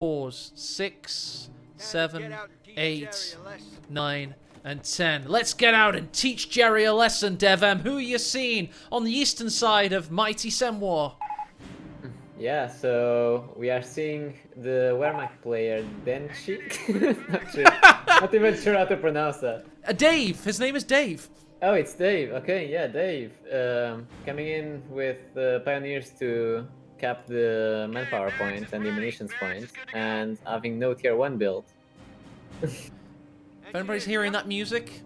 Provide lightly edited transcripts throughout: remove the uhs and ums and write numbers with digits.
Fours, 6, 7, 8, 9, and 10. Let's get out and teach Jerry a lesson, DevM. Who are you seeing on the eastern side of mighty Semwar? Yeah, so we are seeing the Wehrmacht player Denchi. Not even sure how to pronounce that. Dave. His name is Dave. Oh, it's Dave. Okay, yeah, Dave. Coming in with pioneers to cap the manpower points and the munitions points, and having no tier 1 build. If anybody's hearing that music,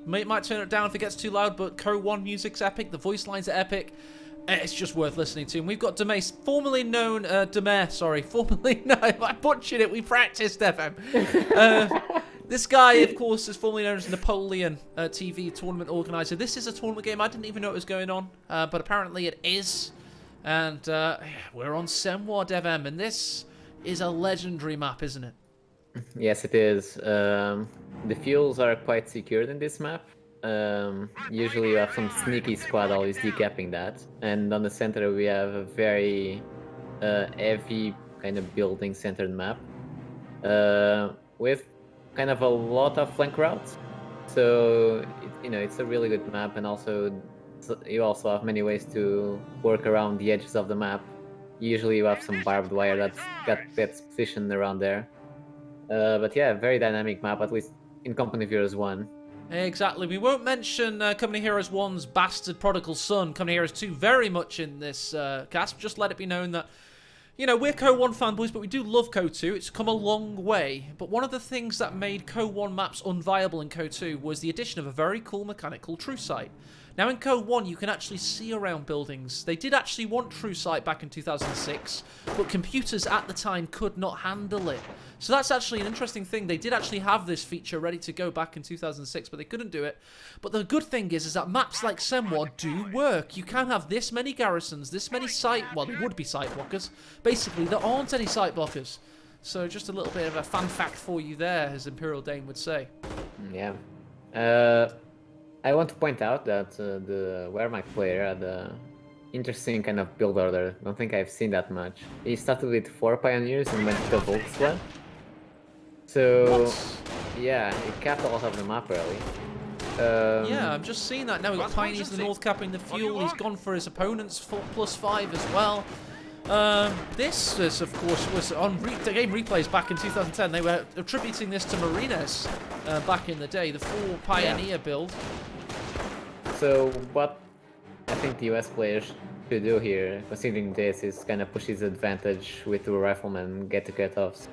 might turn it down if it gets too loud, but CoH1 music's epic, the voice lines are epic. It's just worth listening to. And we've got Dumais, formerly known, formerly, no, I butchered it, we practiced, FM. This guy, of course, is formerly known as Napoleon TV tournament organizer. This is a tournament game, I didn't even know it was going on, but apparently it is. And we're on Semwar, DevM, and this is a legendary map, isn't it? Yes, it is. The fuels are quite secured in this map. Usually you have some sneaky squad always decapping that. And on the center we have a very heavy kind of building centered map with kind of a lot of flank routes. So, it's a really good map, and also you also have many ways to work around the edges of the map. Usually you have some barbed wire that's positioned around there. But yeah, very dynamic map, at least in Company of Heroes 1. Exactly. We won't mention Company Heroes 1's bastard prodigal son, Company Heroes 2, very much in this cast. Just let it be known that, we're CoH1 fanboys, but we do love CoH 2. It's come a long way. But one of the things that made CoH 1 maps unviable in CoH 2 was the addition of a very cool mechanic called True Sight. Now in CoH 1 you can actually see around buildings. They did actually want True Sight back in 2006, but computers at the time could not handle it. So that's actually an interesting thing. They did actually have this feature ready to go back in 2006, but they couldn't do it. But the good thing is that maps like Semwar do work. You can have this many garrisons, this many there would be sight blockers. Basically, there aren't any sight blockers. So just a little bit of a fun fact for you there, as Imperial Dane would say. Yeah. I want to point out that the Wehrmacht player had an interesting kind of build order. I don't think I've seen that much. He started with 4 pioneers and went to the Volk squad. So, yeah, he capped a lot of the map early. Yeah, I'm just seeing that now. We've got Pioneers in the north capping the fuel. He's gone for his opponent's +5 as well. This is, of course, was on the game replays back in 2010. They were attributing this to Marines back in the day, the 4 Pioneer build. So what I think the US players should do here, considering this, is kind of push his advantage with the riflemen, get the cutoffs.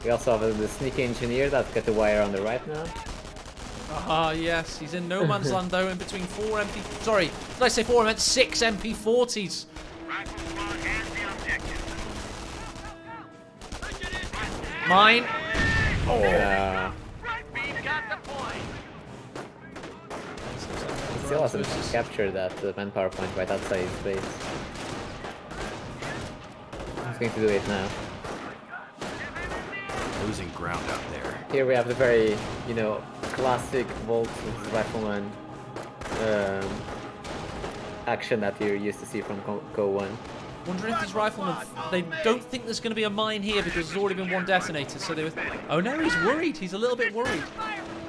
We also have the sneaky engineer that's got the wire on the right now. Ah, yes, he's in no man's land though, in between 4 MP... Sorry, did I say 4? I meant 6 MP40s. Mine. Oh. He still hasn't captured that manpower point right outside his base. He's going to do it now. Losing ground out there. Here we have the very, classic Volt versus Rifleman action that you're used to see from CoH1. Wondering if these riflemen, they don't think there's going to be a mine here because there's already been one detonated. So they were, oh no, he's worried. He's a little bit worried.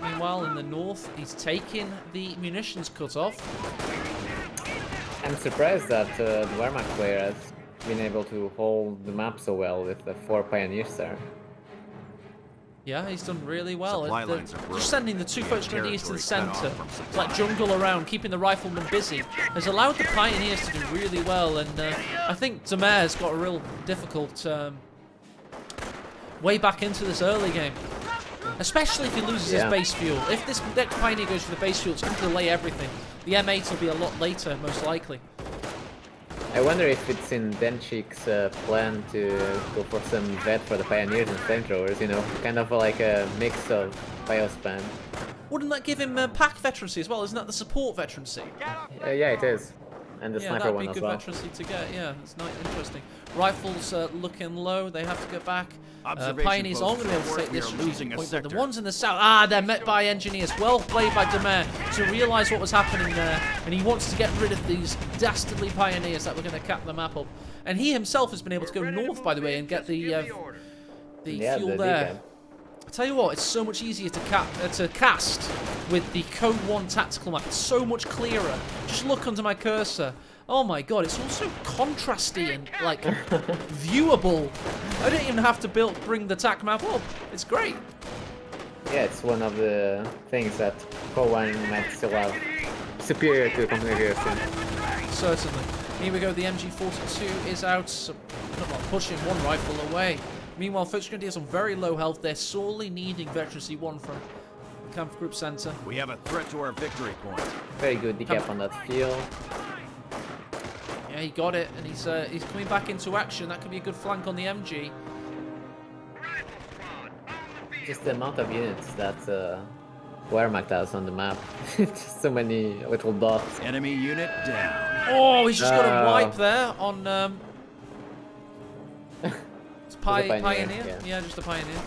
Meanwhile, in the north, he's taking the munitions cutoff. I'm surprised that the Wehrmacht player has been able to hold the map so well with the 4 pioneers there. Yeah, he's done really well. Just just sending the 2 folks from the east to the centre, like jungle around, keeping the riflemen busy, has allowed the pioneers to do really well. And I think Dumais has got a real difficult way back into this early game, especially if he loses his base fuel. If this next pioneer goes for the base fuel, it's going to delay everything. The M8 will be a lot later, most likely. I wonder if it's in Denchi's plan to go for some vet for the pioneers and flamethrowers, kind of like a mix of biospan. Wouldn't that give him pack veterancy as well? Isn't that the support veterancy? Yeah, it is. And the sniper one as well. That'd be good veterancy to get, yeah. It's not interesting. Rifles looking low. They have to go back. Pioneers aren't going to be able to take this strategic point, but the ones in the south, they're met by engineers. Well played by Dumais to realise what was happening there, and he wants to get rid of these dastardly pioneers that were going to cap the map up. And he himself has been able to go north, by the way, and get the fuel there. I tell you what, it's so much easier to cast with the CoH1 tactical map. It's so much clearer. Just look under my cursor. Oh my god, it's also contrasty and like viewable. I don't even have to bring the tac map up. It's great. Yeah, it's one of the things that CoH1 might still have superior to Company Heroes. Certainly. Here we go, the MG42 is out, pushing one rifle away. Meanwhile, Focus Grenadiers on very low health. They're sorely needing Veteran C1 from the Camp Group Center. We have a threat to our victory point. Very good decap on that field. Yeah, he got it, and he's coming back into action. That could be a good flank on the MG. Just the amount of units that Wehrmacht has on the map. Just so many little dots. Enemy unit down. Oh, he's just got a wipe there on... It's Pioneer? Yeah, just a Pioneer.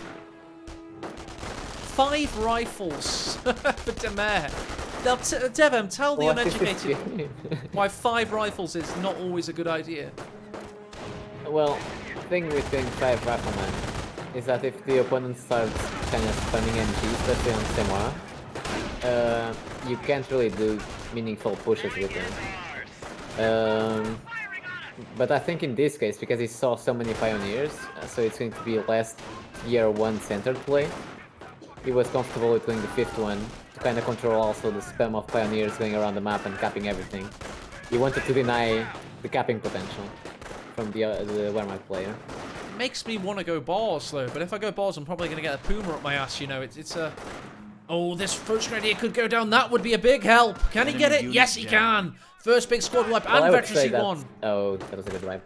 5 rifles for Dumais. Now, DevM, tell the uneducated why 5 rifles is not always a good idea. Well, the thing with being 5 riflemen is that if the opponent starts kind of spamming MG, especially on Semois, you can't really do meaningful pushes with them. But I think in this case, because he saw so many pioneers, so it's going to be less year 1 centered play, he was comfortable with doing the 5th one to kind of control also the spam of pioneers going around the map and capping everything. He wanted to deny the capping potential from the Wehrmacht player. It makes me want to go bars though, but if I go bars, I'm probably going to get a Puma up my ass, you know. It's a... Oh, this first grenadier could go down. That would be a big help. Can he get it? Yes, he can. First big squad wipe and Veteran C1. Oh, that was a good wipe.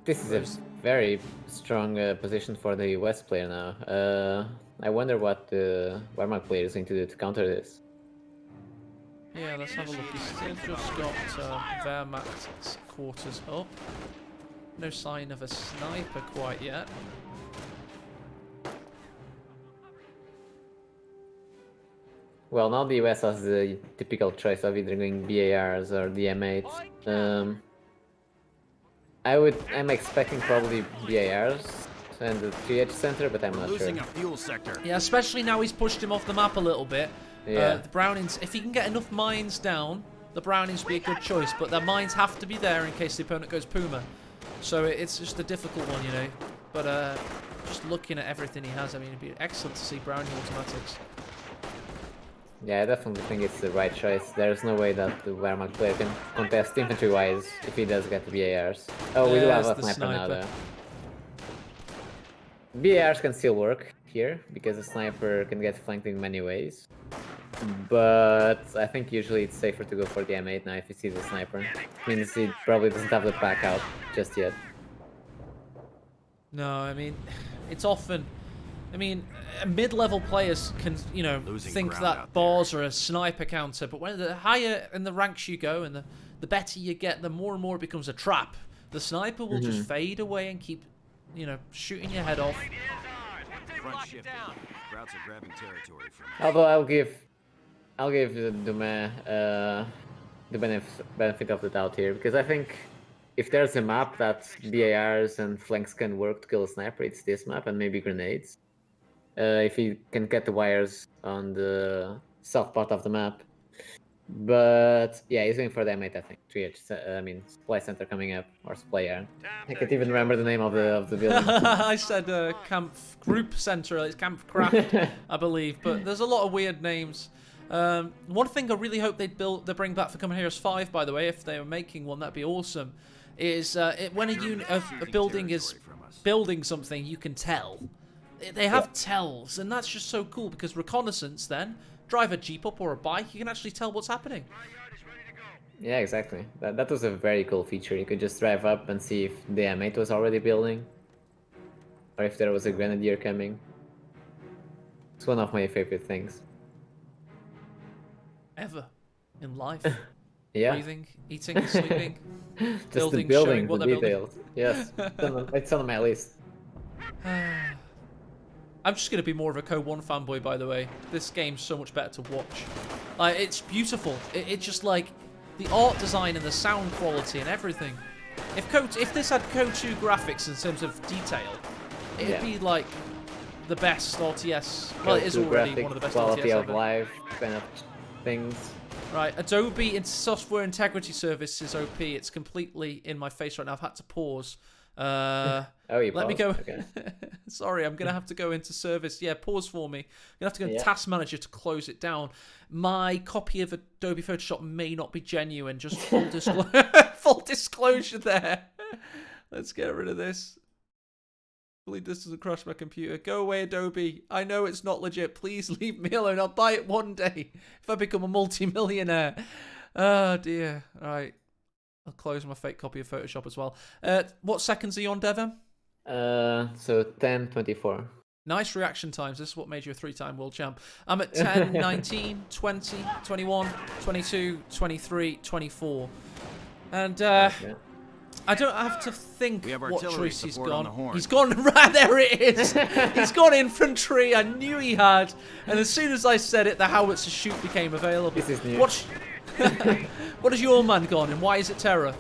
This is a very strong position for the West player now. I wonder what the Wehrmacht player is going to do to counter this. Yeah, let's have a look. He's still just got Wehrmacht's quarters up. No sign of a sniper quite yet. Well, now the US has the typical choice of either going BARs or DM8. I'm expecting probably BARs and the 3H center, but I'm not Losing sure. a fuel sector. Yeah, especially now he's pushed him off the map a little bit. Yeah. The Brownings, if he can get enough mines down, the Brownings would be a good choice, but their mines have to be there in case the opponent goes Puma. So it's just a difficult one, you know. But just looking at everything he has, I mean, it'd be excellent to see Browning automatics. Yeah, I definitely think it's the right choice. There's no way that the Wehrmacht player can contest infantry-wise if he does get the BARs. Oh, we do have a sniper now, though. BARs can still work here, because the sniper can get flanked in many ways. But I think usually it's safer to go for the M8 now if he sees the sniper. It means he probably doesn't have the pack out just yet. No, I mean, it's often... I mean, mid-level players can, you know, think that bars are a sniper counter, but when the higher in the ranks you go and the better you get, the more and more it becomes a trap. The sniper will just fade away and keep, you know, shooting your head off. Although I'll give Dumais the benefit of the doubt here, because I think if there's a map that BARs and flanks can work to kill a sniper, it's this map and maybe grenades. If he can get the wires on the south part of the map. But yeah, he's going for the M8, I think. 3H, I mean, supply center coming up, or supply yard. I can't even remember the name of the building. I said Camp Group Center, it's Camp Craft, I believe, but there's a lot of weird names. One thing I really hope they bring back for Common Heroes 5, by the way, if they were making one, that'd be awesome, is when a building is building something, you can tell. They have tells, and that's just so cool, because reconnaissance then, drive a jeep up or a bike, you can actually tell what's happening. Yeah, exactly. That was a very cool feature. You could just drive up and see if the M8 was already building, or if there was a grenadier coming. It's one of my favorite things. Ever in life. Yeah. breathing, eating, sleeping, Just building, the showing building, what the they're building. details. Yes, it's on my list. I'm just gonna be more of a CoH1 fanboy, by the way. This game's so much better to watch. Like, it's beautiful. It's just like the art design and the sound quality and everything. If this had CoH2 graphics in terms of detail, it'd be like the best RTS. Well, it is already one of the best quality RTS of ever. life kind of things. Right, Adobe in software integrity service is OP. It's completely in my face right now. I've had to pause. Oh, you Let me paused? go. Okay. Sorry, I'm gonna have to go into service. Yeah, pause for me. I'm gonna have to go into Task Manager to close it down. My copy of Adobe Photoshop may not be genuine. Just full full disclosure there. Let's get rid of this. Hopefully this doesn't crash my computer. Go away, Adobe. I know it's not legit. Please leave me alone. I'll buy it one day if I become a multi-millionaire. Oh dear. All right. I'll close my fake copy of Photoshop as well. What seconds are you on, DevM? So 10, 24. Nice reaction times. This is what made you a 3-time world champ. I'm at 10, 19, 20, 21, 22, 23, 24. And I don't have to think what choice he's gone. He's gone, right there it is. He's gone infantry. I knew he had. And as soon as I said it, the howitzer shoot became available. This is new. What has your man gone and why is it Terror?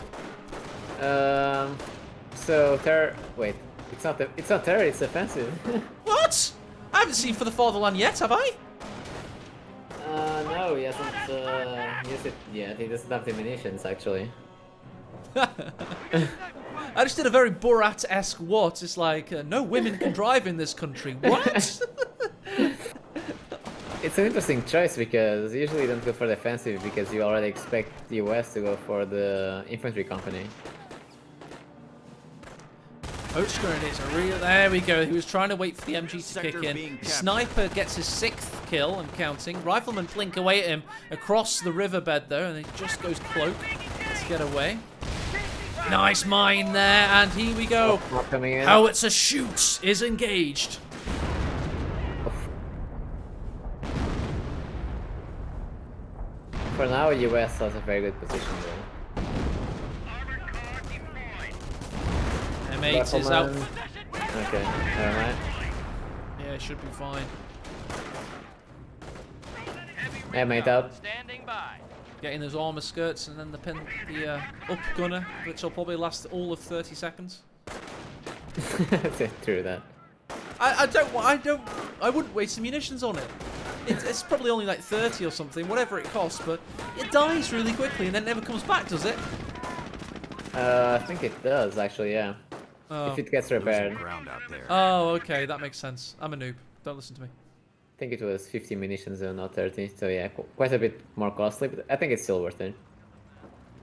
So Terror. Wait, it's not Terror. It's offensive. What? I haven't seen For the Fatherland yet, have I? No, he hasn't used it yet. He doesn't have the munitions actually. I just did a very Borat-esque what? It's like, no women can drive in this country. What? It's an interesting choice because usually you don't go for the offensive because you already expect the US to go for the infantry company. Poach grenades are real. There we go. He was trying to wait for the MG to kick in. Sniper gets his 6th kill and counting. Riflemen blink away at him across the riverbed though, and he just goes cloak to get away. Nice mine there, and here we go. Coming in. Howitzer shoots is engaged. For now, US has a very good position though. M8 is out. Okay, alright. Yeah, it should be fine. M8 out. Getting those armor skirts and then the up gunner, which will probably last all of 30 seconds. True that. I wouldn't waste the munitions on it. It's probably only like 30 or something, whatever it costs, but it dies really quickly and then never comes back, does it? I think it does actually, yeah. Oh. If it gets repaired. Oh, okay, that makes sense. I'm a noob. Don't listen to me. I think it was 50 munitions and not 30, so yeah, quite a bit more costly, but I think it's still worth it.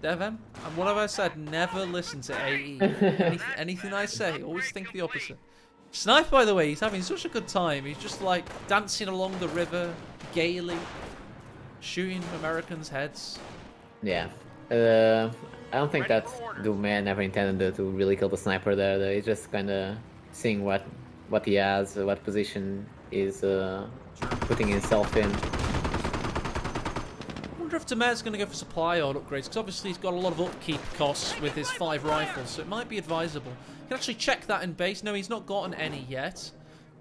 DevM, and what have I said? Never listen to AE. Anything I say, always think the opposite. Snipe, by the way, he's having such a good time. He's just like dancing along the river, gaily, shooting Americans' heads. Yeah. I don't think that Dumais never intended to really kill the sniper there, though. He's just kind of seeing what he has, what position is putting himself in. I wonder if Dumais going to go for supply or upgrades, because obviously he's got a lot of upkeep costs with his 5 rifles, so it might be advisable. You can actually check that in base. No, he's not gotten any yet.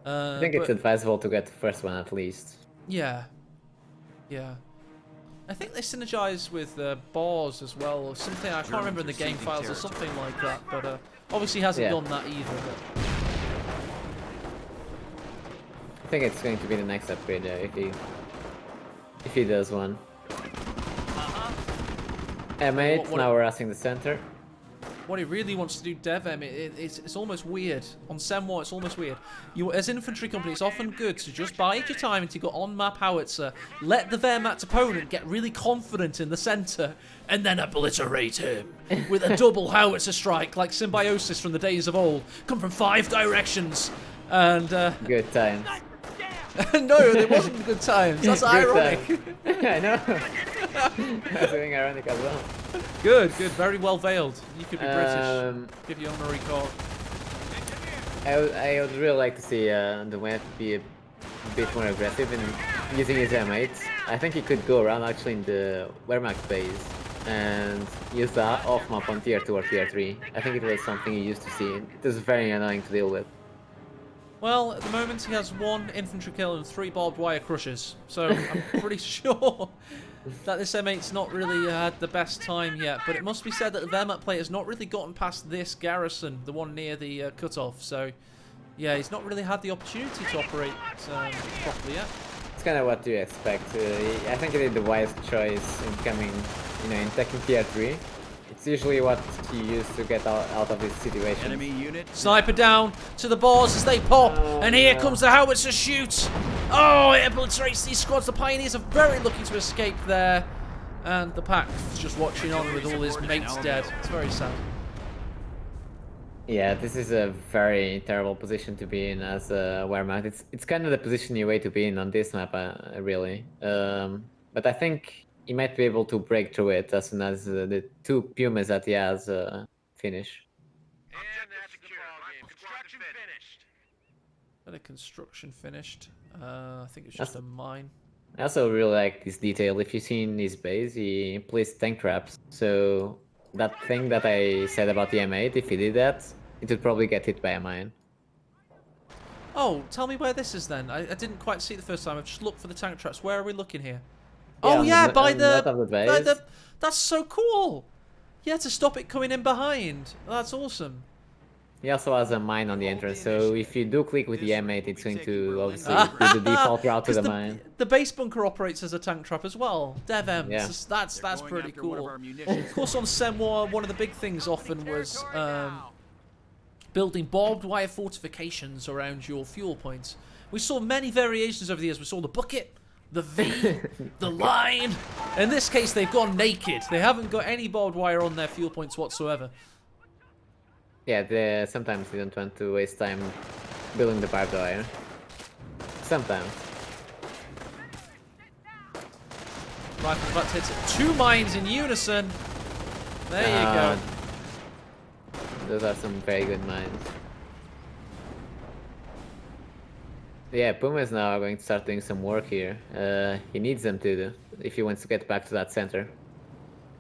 I think it's advisable to get the first one at least. Yeah. Yeah. I think they synergize with bars as well, or something. I can't remember in the game files or something like that, but obviously hasn't done that either. But... I think it's going to be the next upgrade if he does one. M8, now we're asking the center. What he really wants to do, DevM, it's almost weird. On Senwa, it's almost weird. As infantry company, it's often good to just bide your time until you got on-map howitzer, let the Wehrmacht opponent get really confident in the center, and then obliterate him with a double howitzer strike, like Symbiosis from the days of old. Come from 5 directions, and... Good times. No, it wasn't good times. That's ironic. I know. I was doing ironic as well. Good, good. Very well veiled. You could be British. Give you honorary card. I would really like to see Dumais be a bit more aggressive in using his M8. I think he could go around actually in the Wehrmacht base and use that off map on tier 2 or tier 3. I think it was something you used to see. It is very annoying to deal with. Well, at the moment he has 1 infantry kill and 3 barbed wire crushes, so I'm pretty sure that this M8's not really had the best time yet. But it must be said that the Wehrmacht player has not really gotten past this garrison, the one near the cutoff. So, yeah, he's not really had the opportunity to operate properly yet. It's kind of what you expect. I think it is the wise choice in coming, in taking tier 3. It's usually what you use to get out of this situation. Enemy unit. Sniper down to the balls as they pop, and here comes the howitzer shoot. Oh, it obliterates these squads. The Pioneers are very lucky to escape there, and the Pack's just watching on with all his mates dead. It's very sad. Yeah, this is a very terrible position to be in as a Wehrmacht. It's kind of the position you wait to be in on this map, really. But I think he might be able to break through it as soon as the 2 Pumas that he has finish. And a construction finished. I think it's just a mine. I also really like this detail. If you see in his base, he placed tank traps. So that thing that I said about the M8, if he did that, it would probably get hit by a mine. Oh, tell me where this is then. I didn't quite see it the first time. I've just looked for the tank traps. Where are we looking here? Yeah, oh yeah, by on the north of the base. That's so cool. Yeah, to stop it coming in behind. That's awesome. He also has a mine on the entrance, so if you do click with the M8, it's going to obviously do the default route to the mine. The base bunker operates as a tank trap as well. DevM. Yeah. So that's pretty cool. Of course, on Senwa, one of the big things often was building barbed wire fortifications around your fuel points. We saw many variations over the years. We saw the bucket, the V, the line. In this case, they've gone naked. They haven't got any barbed wire on their fuel points whatsoever. Yeah, sometimes you don't want to waste time building the barbed wire. Sometimes. Rifle's about to hit it. 2 mines in unison. There you go. Those are some very good mines. Yeah, Puma is now going to start doing some work here. He needs them to do, if he wants to get back to that center.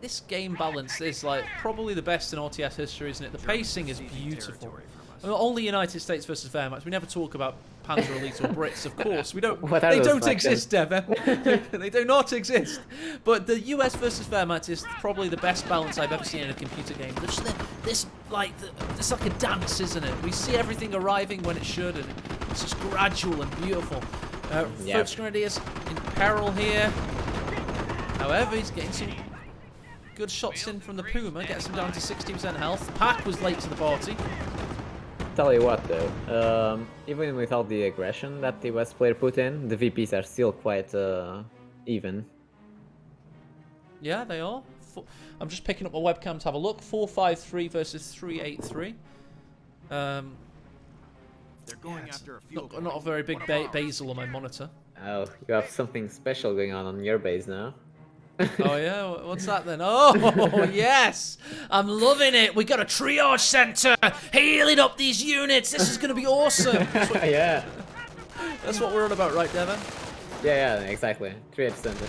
This game balance is like probably the best in RTS history, isn't it? The pacing is beautiful. I mean, only United States versus Wehrmacht. We never talk about Panzer Elite or Brits, of course. We don't. They don't exist, DevM. They do not exist. But the US versus Wehrmacht is probably the best balance I've ever seen in a computer game. It's like a dance, isn't it? We see everything arriving when it should, and it's just gradual and beautiful. First Grenadiers in peril here. However, he's getting some good shots in from the Puma, gets him down to 60% health. Pack was late to the party. Tell you what though, even without the aggression that the West player put in, the VPs are still quite even. Yeah, they are. I'm just picking up my webcam to have a look. 453 versus 383. They're going after a fuel not a very big basil on my monitor. Oh, you have something special going on your base now. Oh yeah, what's that then? Oh yes, I'm loving it. We got a triage center healing up these units. This is going to be awesome. Yeah. That's what we're on about, right, Devon? Yeah, exactly. Triage center.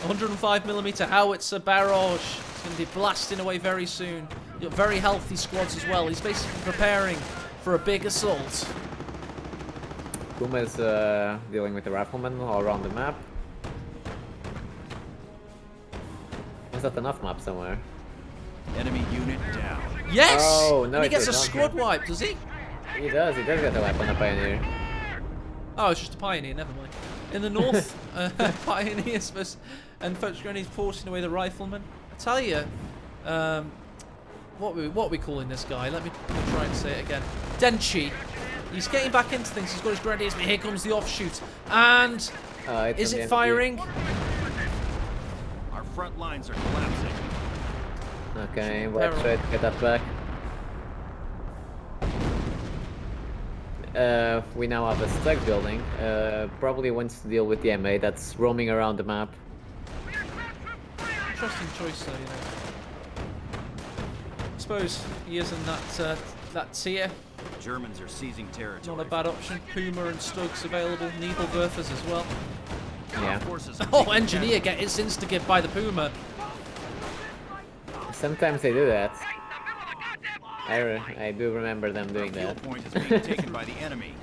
105mm howitzer barrage. It's going to be blasting away very soon. You've got very healthy squads as well. He's basically preparing for a big assault. Puma's dealing with the riflemen all around the map. Is that enough map somewhere? Enemy unit down. Yes! Oh, no, and he gets a not. squad wipe, does he? He does get a wipe on the Pioneer. Oh, it's just a Pioneer, never mind. In the north, Pioneers and Folks Granny's forcing away the riflemen. I tell you, what are we calling this guy? Let me try and say it again. Denchi. He's getting back into things. He's got his grenadiers, but here comes the offshoot. And is it firing? Our front lines are collapsing. Okay, let's try to get that back. We now have a stuck building. Probably wants to deal with the M8 that's roaming around the map. Interesting choice, though, you know. I suppose he is in that tier. Germans are seizing territory. Not a bad option. Puma and Stugs available. Needlewerfers as well. Yeah. Forces are Oh, taking engineer gets insta-gibbed by the Puma. Sometimes they do that. I do remember them doing Fuel that. point is being taken by the enemy.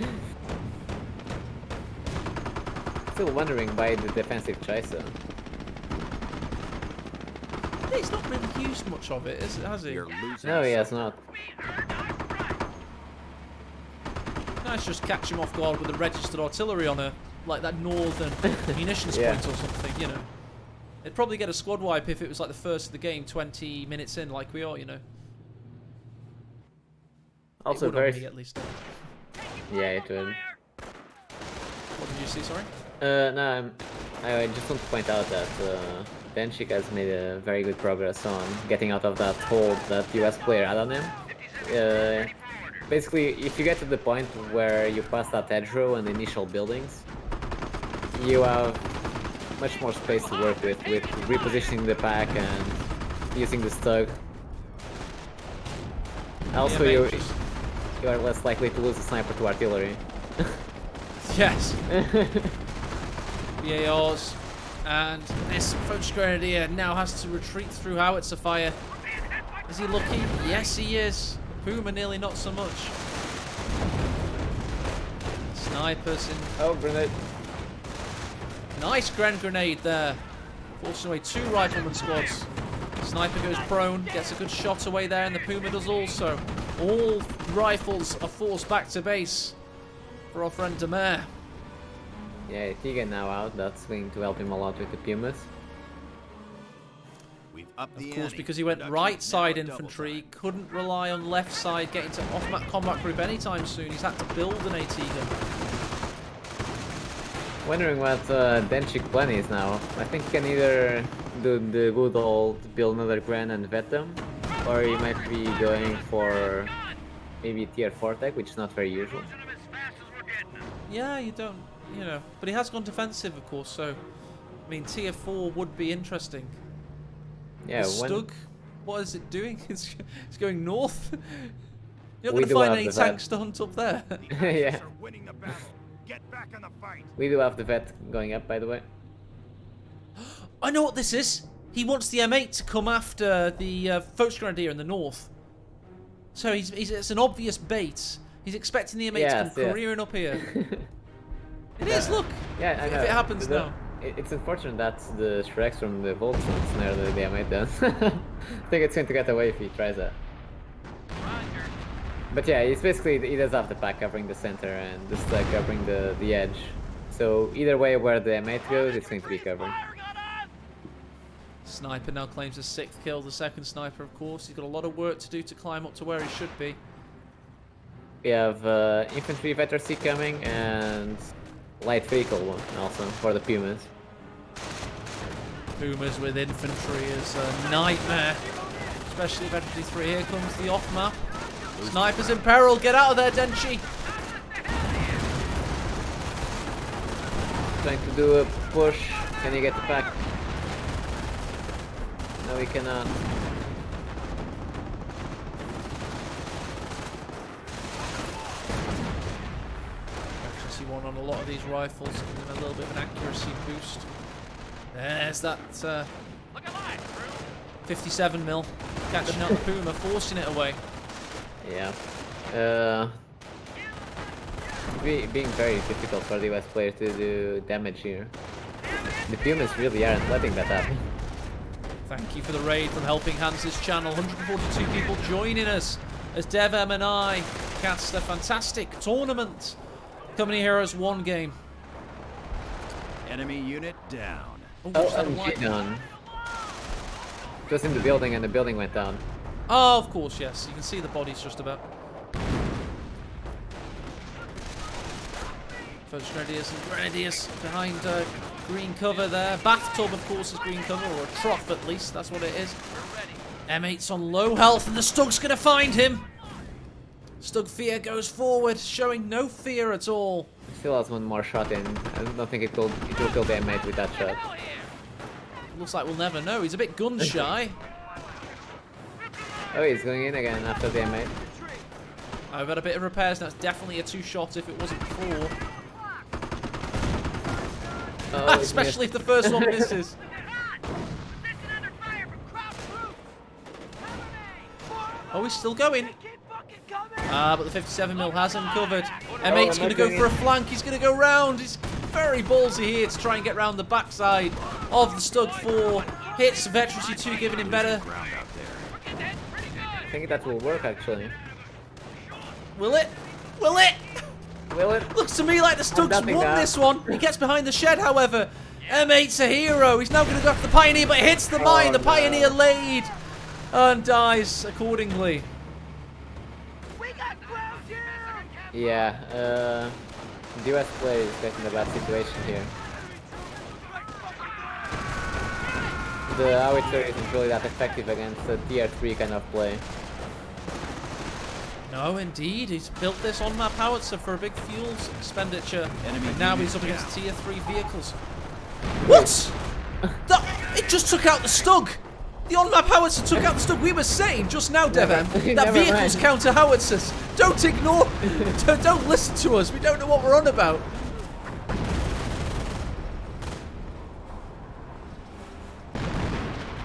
Still wondering why the defensive choice though. He's not really used much of it, has he? You're losing. No, he has not. Nice, just catch him off guard with a registered artillery on a like that northern munitions Yeah. point or something, you know. It'd probably get a squad wipe if it was like the first of the game, 20 minutes in, like we are, you know. Also it would on very. me, at least. Yeah, it would. What did you see? Sorry. No, I just want to point out that Denchi has made a very good progress on getting out of that hold that US player had on him. Basically, if you get to the point where you pass that edge row and the initial buildings, you have much more space to work with repositioning the pack and using the stug. Also, Yeah, you mate, just- are less likely to lose a sniper to artillery. Yes. VARs. And this French Grenadier now has to retreat through howitzer fire. Is he lucky? Yes, he is. Puma nearly not so much. Snipers in. Oh, grenade! Nice grenade there. Forcing away 2 rifleman squads. Sniper goes prone, gets a good shot away there, and the Puma does also. All rifles are forced back to base for our friend Dumais. Yeah, Tegan now out. That's going to help him a lot with the Pumas. We've upped Of the course, ante. because he went Production right is side now at double infantry, time. couldn't rely on left side getting to off-map combat group anytime soon. He's had to build an AT gun. Wondering what Denchi plan is now. I think he can either do the good old build another Gren and vet them, or he might be going for maybe tier 4 tech, which is not very usual. Yeah, you don't, you know. But he has gone defensive, of course, so, I mean, tier 4 would be interesting. Yeah, The when Stug, what is it doing? It's going north. You're We not going to do find have any the vet. tanks to hunt up there. yeah, Are winning the battle. Get back in the fight. we do have the vet going up, by the way. I know what this is. He wants the M8 to come after the Volksgrenadier in the north. So it's an obvious bait. He's expecting the M8 Yes, to come yes. careering up here. It is, look. Yeah, I If know. it happens now. It's unfortunate that the Shreks from the Volt snare that they might done. I think it's going to get away if he tries that. But yeah, it's basically, he does have the pack covering the center and the stack covering the edge. So either way where the M8 goes, it's going to be covered. Sniper now claims his 6th kill, the second sniper, of course. He's got a lot of work to do to climb up to where he should be. We have infantry veteran coming and light vehicle one also for the Pumas. Pumas with infantry is a nightmare. Especially Veteran 3. Here comes the off map. Snipers in peril. Get out of there, Denchi. Trying to do a push. Can you get the pack? No, we cannot. Efficiency 1 on a lot of these rifles, giving them a little bit of an accuracy boost. There's that 57 mil catching up the Puma, forcing it away. Yeah. Being very difficult for the US player to do damage here. The Pumas really aren't letting that happen. Thank you for the raid from Helping Hands' channel. 142 people joining us as DevM and I cast a fantastic tournament. Company Heroes 1 game. Enemy unit down. Oh, Oh, just had a and light. down. Just in the building and the building went down. Oh, of course, yes. You can see the bodies just about. First Grenadiers and Grenadiers behind green cover there. Bathtub, of course, is green cover, or a trough at least. That's what it is. M8's on low health, and the Stug's going to find him. Stug Fear goes forward, showing no fear at all. Still has one more shot in. I don't think it will kill the M8 with that shot. Looks like we'll never know. He's a bit gun shy. Oh, he's going in again after the M8. I've had a bit of repairs, and that's definitely a 2-shot if it wasn't before. Oh, Especially if the first one misses. Oh, he's still going. But the 57mm has him covered. M8's going to go for a flank. He's going to go round. He's very ballsy here to try and get round the backside of the Stug 4. Hits Veterancy 2, giving him better. I think that will work actually. Will it? Will it? Will it? Looks to me like the Stug's won this one. He gets behind the shed, however. M8's a hero. He's now going to go after the Pioneer, but hits the mine. The Pioneer laid and dies accordingly. Yeah, the US player is getting a bad situation here. The howitzer isn't really that effective against a tier 3 kind of play. No, indeed. He's built this on-map howitzer for a big fuel expenditure. And now he's up against tier 3 vehicles. What? It just took out the Stug. The on-map howitzer took out the Stug. We were saying just now, DevM, that vehicles counter howitzers. Don't ignore, don't listen to us. We don't know what we're on about.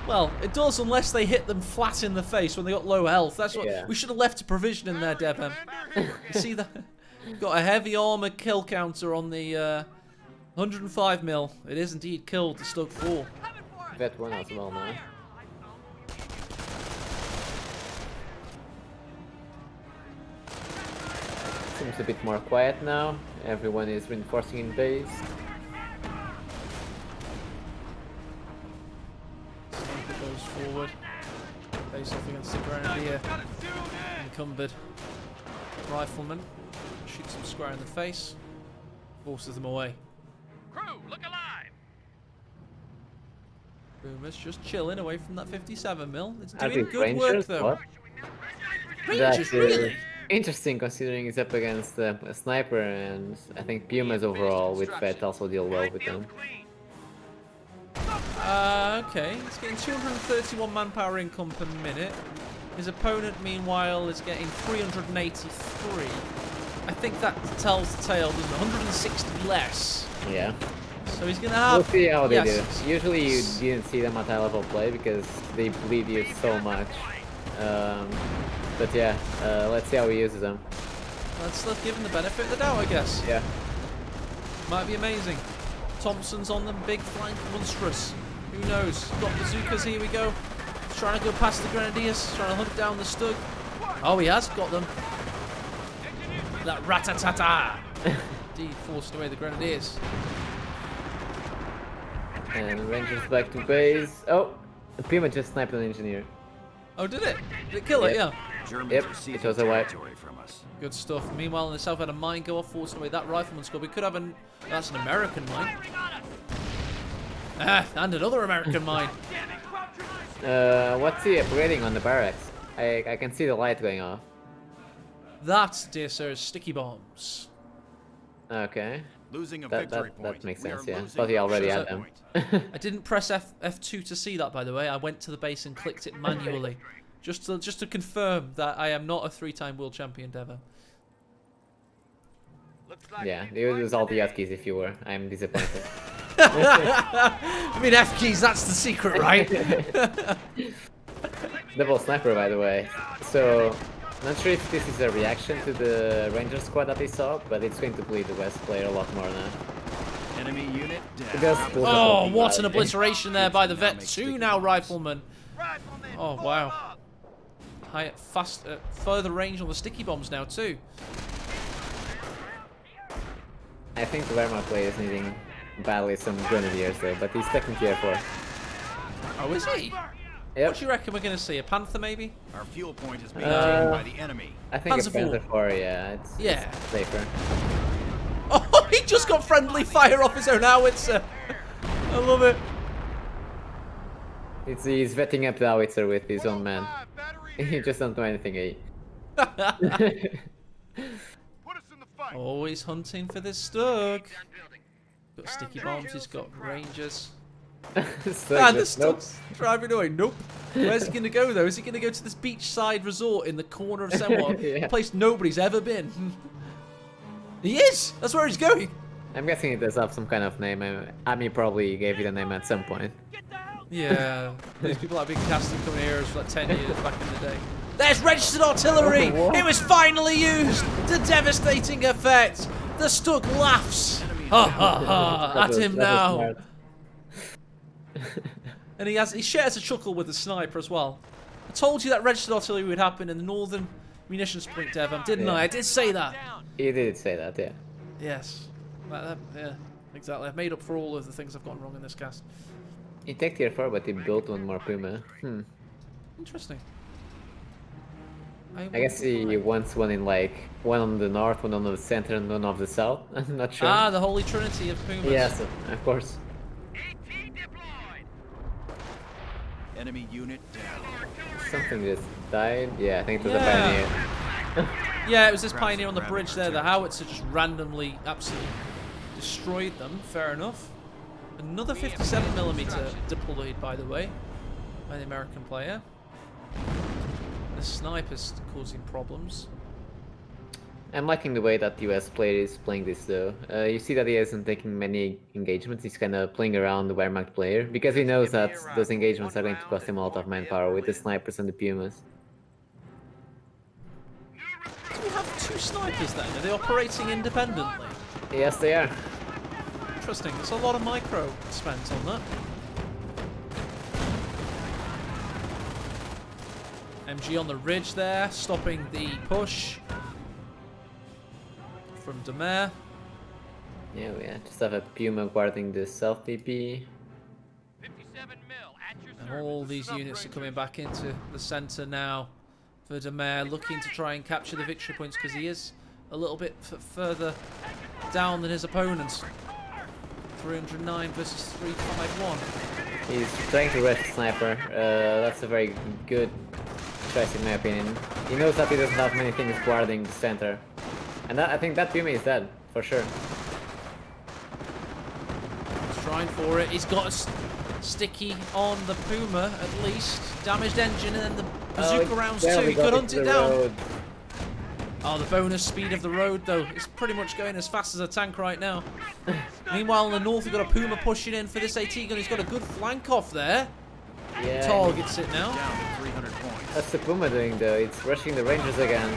Well, it does unless they hit them flat in the face when they got low health. That's what we should have left a provision in there, DevM. You see that? Got a heavy armor kill counter on the 105mm. It is indeed killed the Stug 4. Vet 1 as well now. Seems a bit more quiet now. Everyone is reinforcing in base. Sniper goes forward. Face off against the Grenadier. Encumbered rifleman. Shoots him square in the face. Forces them away. Crew, look alive! Boomer's just chilling away from that 57mm. It's Are doing these good Rangers? work though. What? Rangers, really? Interesting considering he's up against a sniper, and I think Pumas overall with Vet also deal well with them. Okay, he's getting 231 manpower income per minute. His opponent, meanwhile, is getting 383. I think that tells the tale. There's 160 less. Yeah. So he's gonna have. We'll see how they do. Usually you didn't see them at high level play because they bleed you so much. But yeah, let's see how he uses them. Let's give him the benefit of the doubt, I guess. Yeah. Might be amazing. Thompson's on them, big flank, monstrous. Who knows? Got bazookas, here we go. He's trying to go past the Grenadiers, trying to hunt down the Stug. Oh, he has got them. That ratatata. Indeed, forced away the Grenadiers. And Rangers back to base. Oh, Puma just sniped an engineer. Oh, did it? Did it kill it? Yeah. Yep, it was a wipe. From us. Good stuff. Meanwhile, in the south, had a mine go off, forcing away that rifleman squad. We could have an. That's an American mine. Ah, and another American mine. What's he upgrading on the barracks? I can see the light going off. That, dear sir, is sticky bombs. Okay. Losing a That victory point. makes We are sense, yeah. losing Thought he already a had them. point. I didn't press F2 to see that, by the way. I went to the base and clicked it manually. just to confirm that I am not a 3-time world champion, Devo. Yeah, you use all the F keys if you were. I'm disappointed. I mean, F keys, that's the secret, right? Double sniper, by the way. So, not sure if this is a reaction to the Ranger squad that they saw, but it's going to bleed the West player a lot more now. Enemy unit It down. does split us Oh, up. what an obliteration there by the Vet 2 now, Rifleman. Oh, wow. Further range on the sticky bombs now, too. I think the Wehrmacht player is needing badly some grenadiers though, but he's technically tier 4. Oh, is he? Yep. What do you reckon we're going to see? A Panther, maybe? Our fuel point is being taken by the enemy. I think Panzer a Panther 4, yeah, it's safer. Oh, he just got friendly fire off his own howitzer. I love it. He's vetting up the howitzer with his own man. He just don't know anything, eh? Always hunting for this Stug. Got sticky bombs, he's got Rangers. And the Stug's driving away. Nope. Where's he going to go, though? Is he going to go to this beachside resort in the corner of Senwa? Yeah. A place nobody's ever been. He is! That's where he's going. I'm guessing it does have some kind of name. Ami probably gave it a name at some point. Yeah, these people have been casting Coherers for like 10 years back in the day. There's registered artillery! What? It was finally used! The devastating effect! The Stug laughs! Ha ha ha! At him now! And he shares a chuckle with the sniper as well. I told you that registered artillery would happen in the northern munitions point, DevM, didn't I? I did say that. You did say that, yeah. Yes. Yeah, exactly. I've made up for all of the things I've gotten wrong in this cast. He take tier 4, but he built one more Puma. Interesting. I guess he wants one in like one on the north, one on the center, and one on the south. I'm not sure. Ah, the holy trinity of Pumas. Yes, of course. AT deployed. Enemy unit down. Something just died. Yeah, I think it was Yeah. a pioneer. Yeah, it was this pioneer on the bridge there. The howitzer just randomly, absolutely destroyed them. Fair enough. Another 57mm deployed, by the way, by the American player. The sniper's causing problems. I'm liking the way that the US player is playing this though. You see that he isn't taking many engagements, he's kind of playing around the Wehrmacht player, because he knows that those engagements are going to cost him a lot of manpower with the snipers and the Pumas. Do we have two snipers then? Are they operating independently? Yes, they are. Interesting, there's a lot of micro spent on that. MG on the ridge there, stopping the push from Dumais. Yeah, we just have a Puma guarding the south TP. 57 mil at your And service. all these units are coming back into the centre now for Dumais, looking to try and capture the victory points because he is a little bit further down than his opponents. 309 versus 351. He's trying to rush the sniper. That's a very good choice in my opinion. He knows that he doesn't have many things guarding the center. And I think that Puma is dead, for sure. He's trying for it. He's got a sticky on the Puma, at least. Damaged engine, and then the bazooka rounds too. He could hunt it down. Road. Oh, the bonus speed of the road, though. It's pretty much going as fast as a tank right now. Meanwhile, in the north, we've got a Puma pushing in for this AT gun. He's got a good flank off there. Yeah, Targets it now. Down to 300 points. that's the Puma doing though. It's rushing the Rangers again.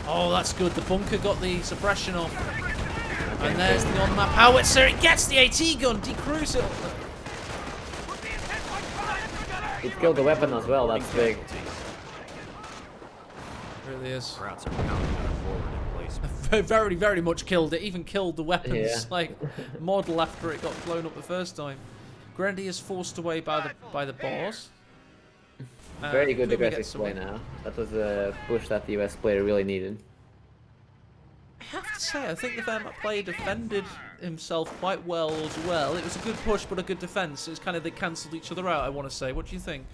Oh, that's good. The bunker got the suppression off. And there's the on-map howitzer. It gets the AT gun. Decrease it. It killed the weapon as well, that's big. Really is. Routes are pounding on a forward emplacement. Very, very much killed it. Even killed the weapons Yeah. like model after it got blown up the first time. Grenadier is forced away by the bars. Very good Puma aggressive gets play away. now. That was a push that the US player really needed. I have to say, I think the Wehrmacht player defended himself quite well as well. It was a good push, but a good defense. It's kind of they cancelled each other out. I want to say. What do you think?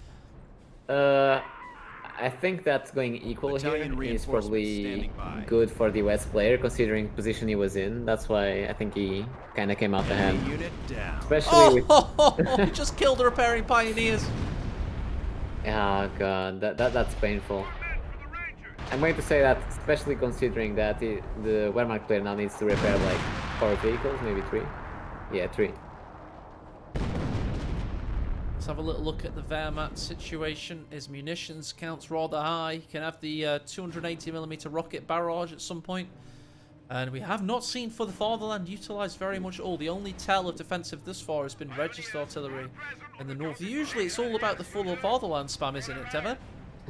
I think that going equal Battalion here is reinforcements probably standing by. good for the US player, considering position he was in. That's why I think he kind of came out ahead. Enemy unit down. Especially with... Oh, he just killed the repairing pioneers. Oh god, that's painful. I'm going to say that, especially considering that the Wehrmacht player now needs to repair like 4 vehicles, maybe 3. Yeah, 3. Let's have a little look at the Wehrmacht situation. His munitions count's rather high. He can have the 280mm rocket barrage at some point. And we have not seen For the Fatherland utilised very much at all. The only tell of defensive thus far has been registered artillery in the north. Usually it's all about the For the Fatherland spam, isn't it, Devon?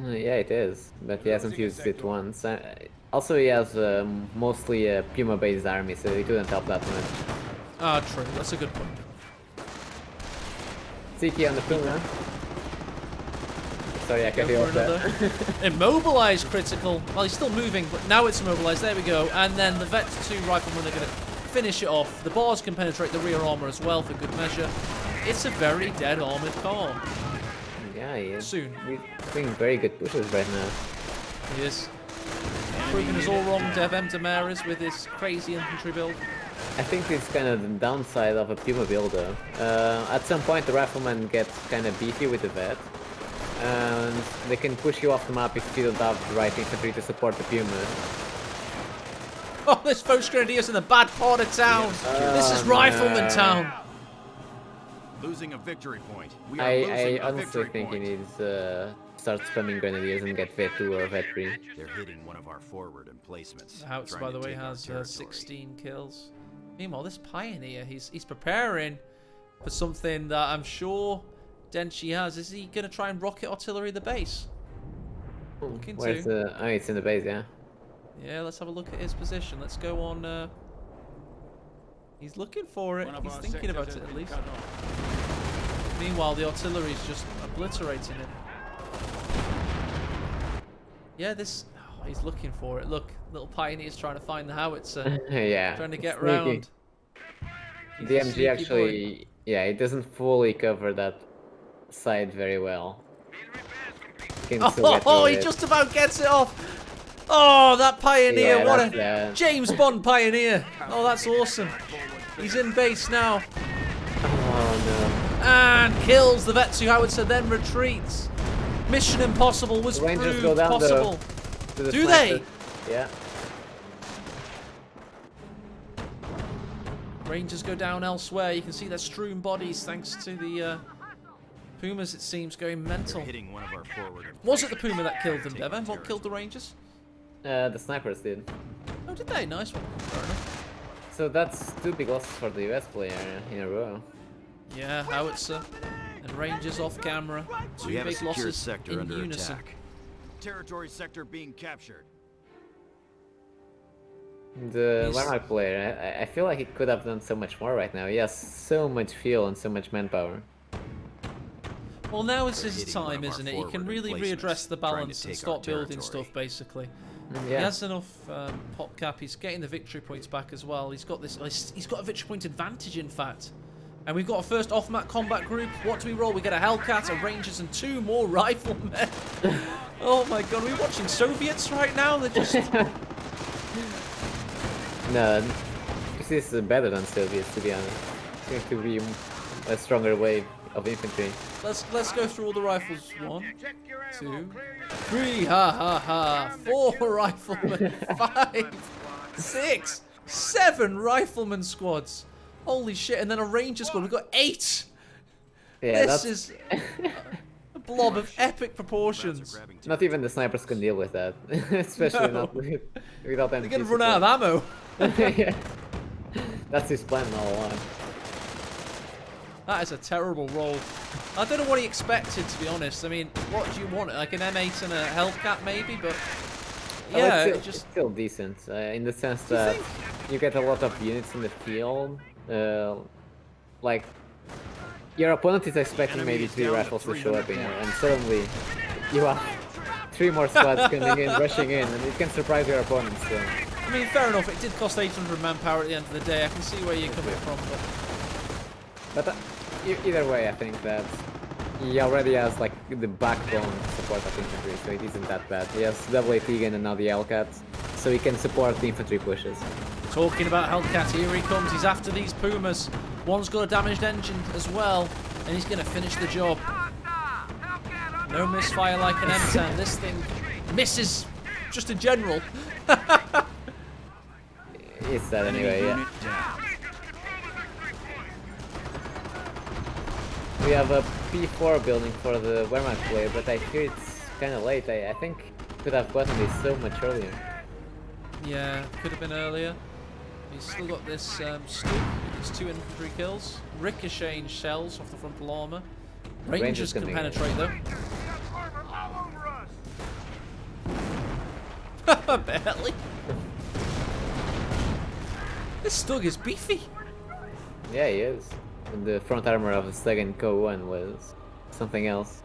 Yeah, it is, but he hasn't used it once. Also, he has mostly a Puma-based army, so it wouldn't help that much. Ah, true. That's a good point. Ziki on the Puma. Sorry, I Go cut you off for there. another. Immobilized critical. Well, he's still moving, but now it's immobilized. There we go. And then the Vet 2 riflemen are going to finish it off. The bars can penetrate the rear armor as well for good measure. It's a very dead armored car. Yeah, he is. Soon. He's doing very good pushes right now. He is. Proving us all wrong, DevM Damaris with his crazy infantry build. I think this is kind of the downside of a Puma build though. At some point the rifleman gets kind of beefy with the Vet. And they can push you off the map if you don't have the right infantry to support the Puma. Oh, this Foch Grenadiers in the bad part of town. This is Rifleman town. Losing a victory point. We are I losing a honestly victory think he point. needs start spamming grenadiers and get vet 2 or vet 3. They're hitting one of our forward emplacements. Howitzer, trying by the to way, take our has territory. 16 kills. Meanwhile, this Pioneer, he's preparing for something that I'm sure Denchi has. Is he going to try and rocket artillery the base? Looking Where's to. the? Oh, it's in the base, yeah. Yeah, let's have a look at his position. Let's go on. He's looking for it. He's thinking about it at least. Meanwhile, the artillery's just obliterating it. Yeah, this. Oh, he's looking for it. Look, little Pioneer's trying to find the howitzer. Yeah. Trying to get sneaky. round. He's a The sneaky MG boy. actually, yeah, it doesn't fully cover that side very well. Can still get Oh, through he it. just about gets it off. Oh, that Pioneer. Yeah, What that's a bad. James Bond Pioneer. Oh, that's awesome. He's in base now. Oh And kills the Vetsu howitzer, then retreats. Mission impossible was The Rangers proved go down, though. possible. no. To the Do sniper. they? Yeah. Rangers go down elsewhere. You can see their strewn bodies thanks to the Pumas, it seems, going mental. They're hitting one of our forward Was it the Puma that emplacements. killed them, Take our Devon? What killed the territory. Rangers? The snipers did. Oh, did they? Nice one. Fair enough. So that's 2 big losses for the US player in a row. Yeah, howitzer and Rangers off camera. We Two have a big secured losses sector in under unison. attack. Territory sector being captured. The He's- Wehrmacht player, I feel like he could have done so much more right now. He has so much fuel and so much manpower. Well, now is They're his hitting one time, of our isn't it? He can forward really emplacements, readdress the trying to balance and take our start building territory. stuff, basically. He Yeah. has enough pop cap. He's getting the victory points back as well. He's got this. He's got a victory point advantage, in fact. And we've got a first off-map combat group. What do we roll? We get a Hellcat, a Rangers, and 2 more riflemen. Oh my god, are we watching Soviets right now? They're just. No, this is better than Soviets, to be honest. It's going to be a stronger wave of infantry. Let's go through all the rifles. 1, Check your ammo. 2, 3. Ha ha ha. 4 riflemen. 5, 6, 7 rifleman squads. Holy shit! And then a Ranger squad. We've got 8. Yeah, This that's is a blob of epic Rats proportions. are grabbing not even the snipers can deal with that, especially No. not without They're MG gonna run out of ammo. support. Yeah. That's his plan all along. That is a terrible roll. I don't know what he expected, to be honest. I mean, what do you want? Like an M8 and a Hellcat, maybe? But Well, yeah, it's it just. still decent in the sense Do you that think? you get a lot of units in the field. Like your opponent is expecting enemy maybe is 3 down to rifles to show up 300 in, and suddenly you have 3 more squads coming in, rushing in, and it can surprise your opponent still. I mean, fair enough. It did cost 800 manpower at the end of the day. I can see where you're coming from, but But either way, I think that he already has like the backbone support of infantry, so it isn't that bad. He has double AT gun and now the Hellcat, so he can support the infantry pushes. talking about Hellcat, here he comes. He's after these Pumas. One's got a damaged engine as well, and he's going to finish the job. No misfire like an M10. This thing misses just in general. It's that Enemy anyway, yeah. unit down. We have a P4 building for the Wehrmacht player, but I fear it's kind of late. I think could have gotten this so much earlier. Yeah, could have been earlier. He's still got this Stoop with his 2 infantry kills. Ricocheting shells off the frontal armour. Rangers can coming in. penetrate though. Barely. This Stug is beefy. Yeah, he is. And the front armor of the second CoH1 was something else.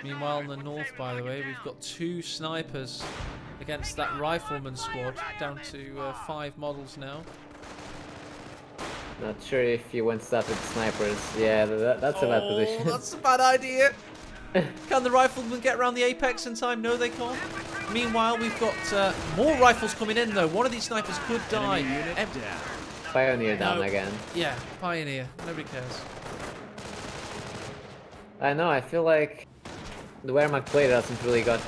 Meanwhile, in the north, by the way, we've got 2 snipers against that rifleman squad, down to 5 models now. Not sure if you went to start with snipers. Yeah, that's a bad position. That's a bad idea. Can the riflemen get around the apex in time? No, they can't. Meanwhile, we've got more rifles coming in, though. One of these snipers could die. Enemy unit Em- down. Pioneer down No. again. Yeah, Pioneer. Nobody cares. I know, I feel like the Wehrmacht player hasn't really got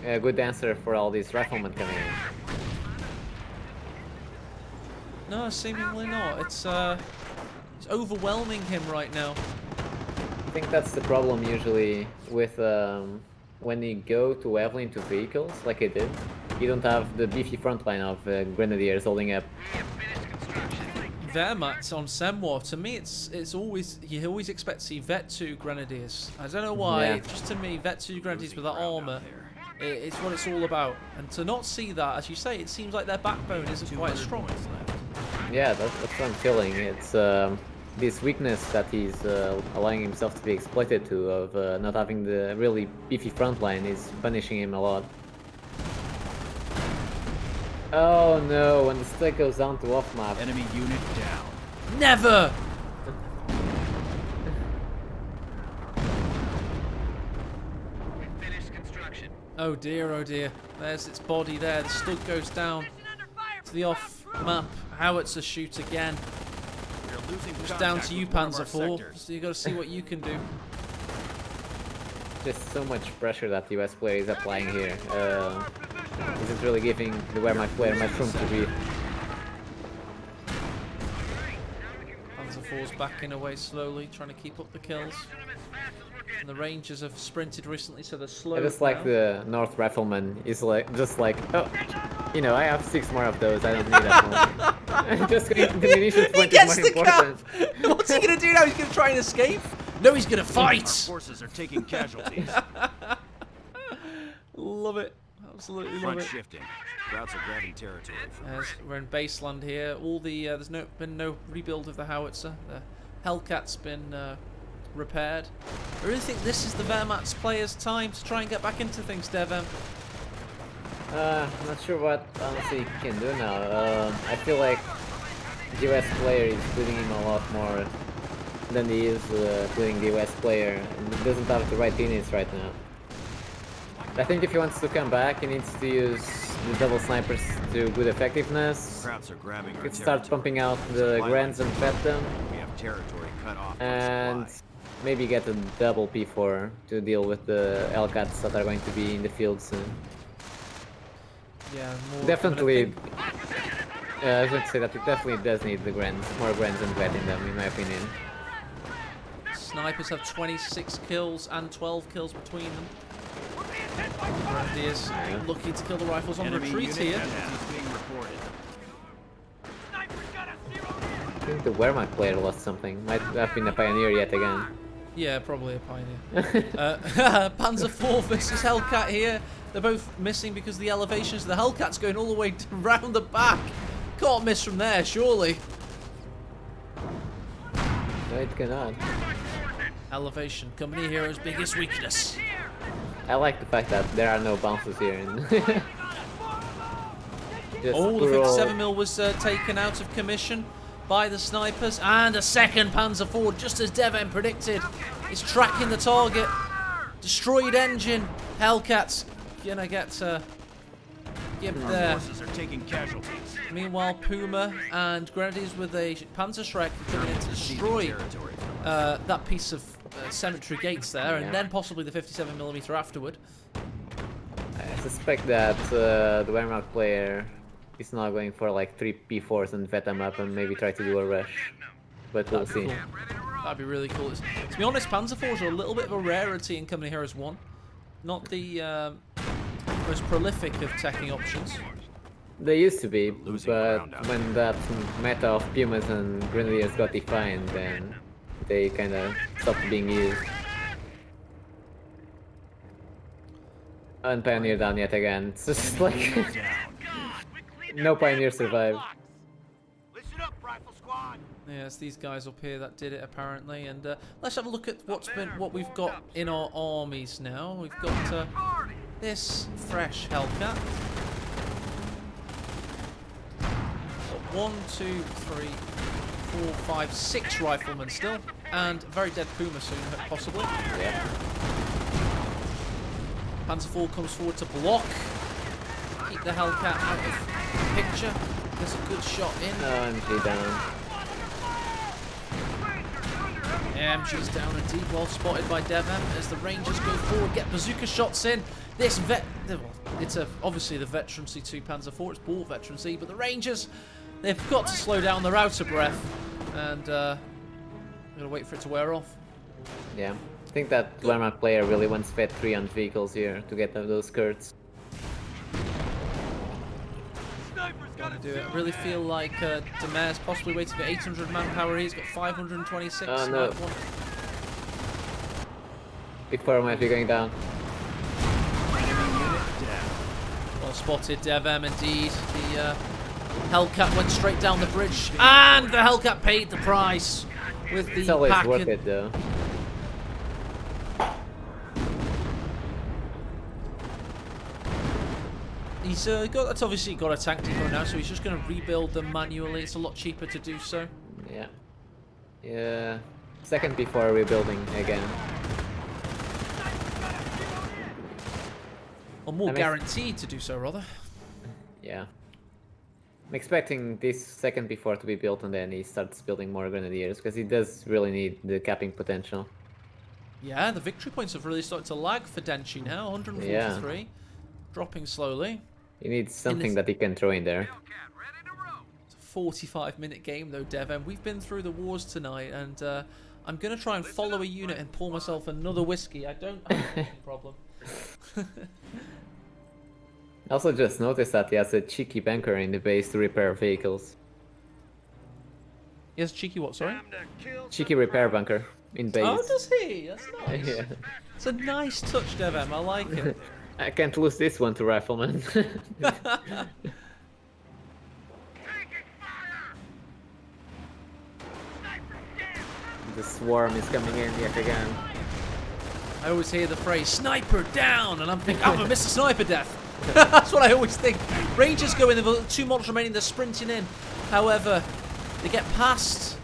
a good answer for all these riflemen coming in. No, seemingly not. It's overwhelming him right now. I think that's the problem usually with when you go too heavily into vehicles, like I did. You don't have the beefy front line of grenadiers holding up. Wehrmacht on Semwa, to me, it's always, you always expect to see Vet 2 Grenadiers. I don't know why, Yeah. just to me, Vet 2 Grenadiers with that Losing ground armour, out there. it's what it's all about. And to not see that, as you say, it seems like their backbone isn't quite 200 strong. points left. Yeah, that's what I'm feeling. It's this weakness that he's allowing himself to be exploited to, of not having the really beefy front line, is punishing him a lot. Oh no, when the stick goes down to off map. Enemy unit down. Never! Finished construction. Oh dear, oh dear. There's its body there. The stud goes down to the off-map howitzer shoot again. We're losing It's contact down to you, with one of Panzer our IV. sectors. So you got to see what you can do. Just so much pressure that the US player is applying here. Isn't really giving the Wehrmacht player much room to breathe. Panzer IV's backing away slowly, trying to keep up the kills. And the Rangers have sprinted recently, so they're slow. I just like the North Rifleman is like just like, oh, you know, I have 6 more of those. I don't need that more. Just going to the munitions He point gets is the more cap! important. What's he going to do now? He's going to try and escape? No, he's going to Our fight! forces are taking casualties. Love it. Absolutely love Front it. shifting. Routes are grabbing territory for As we're in baseland here. All the there's been no rebuild of the howitzer. The Hellcat's been repaired. I really think this is the Wehrmacht's players' time to try and get back into things, DevM. I'm not sure what honestly he can do now. I feel like the US player is bleeding him a lot more than he is bleeding the US player, and he doesn't have the right units right now. I think if he wants to come back, he needs to use the double snipers to good effectiveness. Krauts are grabbing our He could start territory. pumping out the Supply Grands and lines fed them, We have territory cut off from and supply. maybe get a double P4 to deal with the Hellcats that are going to be in the field soon. Yeah, more. Definitely, I was going to say that it definitely does need the Grands, more Grands and vet in them, in my opinion. Snipers have 26 kills and 12 kills between them. Grenadiers lucky to kill the rifles on Enemy retreat unit here. casualties being reported. I think the Wehrmacht player lost something. Might have been a pioneer yet again. Yeah, probably a pioneer. Panzer IV versus Hellcat here. They're both missing because of the elevations. The Hellcat's going all the way round the back. Can't miss from there, surely. No, it cannot. Elevation, company hero's biggest weakness. I like the fact that there are no bounces here. Just Oh, the pure 57mm was taken out of commission by the snipers. And a second Panzer IV, just as DevM predicted. It's tracking the target. Destroyed engine. Hellcat's gonna get gimped Our there. forces are taking casualties. Meanwhile, Puma and Grenadiers with a Panzerschreck coming in to destroy Territory. that piece of cemetery gates there, and Yeah. then possibly the 57mm afterward. I suspect that the Wehrmacht player is now going for like 3 P4s and vet them up and maybe try to do a rush. But we'll That'd be see. cool. That'd be really cool. To be honest, Panzer IVs are a little bit of a rarity in Company Heroes 1. Not the most prolific of teching options. They used to be, Losing but ground out when that meta of Pumas and Grenadiers got defined, then they kind of stopped being used. And Pioneer down yet again. It's just like no Pioneer survived. Listen up, rifle squad. Yeah, it's these guys up here that did it apparently. And let's have a look at what we've got in our armies now. We've got this fresh Hellcat. Got 1, 2, 3, 4, 5, 6 riflemen still, and a very dead Puma soon, possibly. Yeah. Panzer IV comes forward to block. Keep the Hellcat out of the picture. There's a good shot in. MG down. MG's down and deep, well spotted by DevM as the Rangers go forward, get bazooka shots in. This vet, well, it's obviously the Veteran C2 Panzer IV. It's bought Veteran C, but the Rangers, they've got to slow down. They're out of breath, and I'm gonna wait for it to wear off. Yeah, I think that Wehrmacht player really wants Vet 3 on vehicles here to get those skirts. Do it. I really feel like Dumais possibly waiting for 800 manpower. He's got 526. Oh no! Big 4 might be going down. Well spotted, DevM indeed. The Hellcat went straight down the bridge, and the Hellcat paid the price with the It's always pack. worth it though. He's that's obviously got a tank depot now, so he's just going to rebuild them manually. It's a lot cheaper to do so. Yeah. Yeah. Second before rebuilding again. Or more guaranteed to do so, rather. Yeah. I'm expecting this second before to be built, and then he starts building more grenadiers, because he does really need the capping potential. Yeah, the victory points have really started to lag for Denchi now. 143. Yeah. Dropping slowly. He needs something that he can throw in there. It's a 45-minute game, though, DevM. We've been through the wars tonight, and I'm going to try and follow a unit and pour myself another whiskey. I don't have a problem. I also just noticed that he has a cheeky bunker in the base to repair vehicles. He has cheeky what, sorry? Cheeky repair bunker in base. Oh, does he? That's nice. Yeah. It's a nice touch, DevM. I like it. I can't lose this one to Rifleman. The swarm is coming in yet again. I always hear the phrase, sniper down, and I'm thinking, I'm going to miss a sniper death. That's what I always think. Rangers go in, there are 2 models remaining, they're sprinting in. However, they get past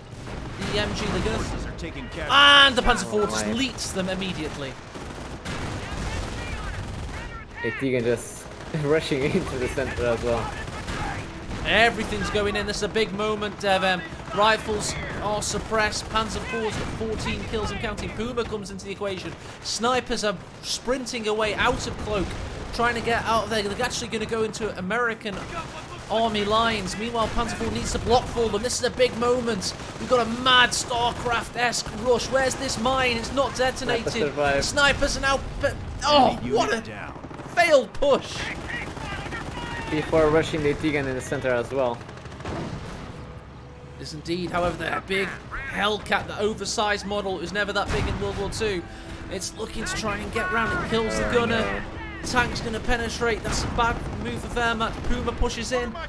the MG, they're going to... And the Panzer IV just leets them immediately. Tegan just rushing into the center as well. Everything's going in. This is a big moment, DevM. Rifles are suppressed. Panzer IV's got 14 kills and counting. Puma comes into the equation. Snipers are sprinting away out of cloak, trying to get out of there. They're actually going to go into American army lines. Meanwhile, Panzer IV needs to block for them. This is a big moment. We've got a mad StarCraft-esque rush. Where's this mine? It's not detonated. Snipers are now... Oh, what a failed push. Before rushing the Tegan in the center as well. Yes, indeed. However, that big Hellcat, the oversized model, it was never that big in World War II. It's looking to try and get round. It kills the gunner. No. Tank's going to penetrate. That's a bad move for Wehrmacht. Puma pushes in. Don't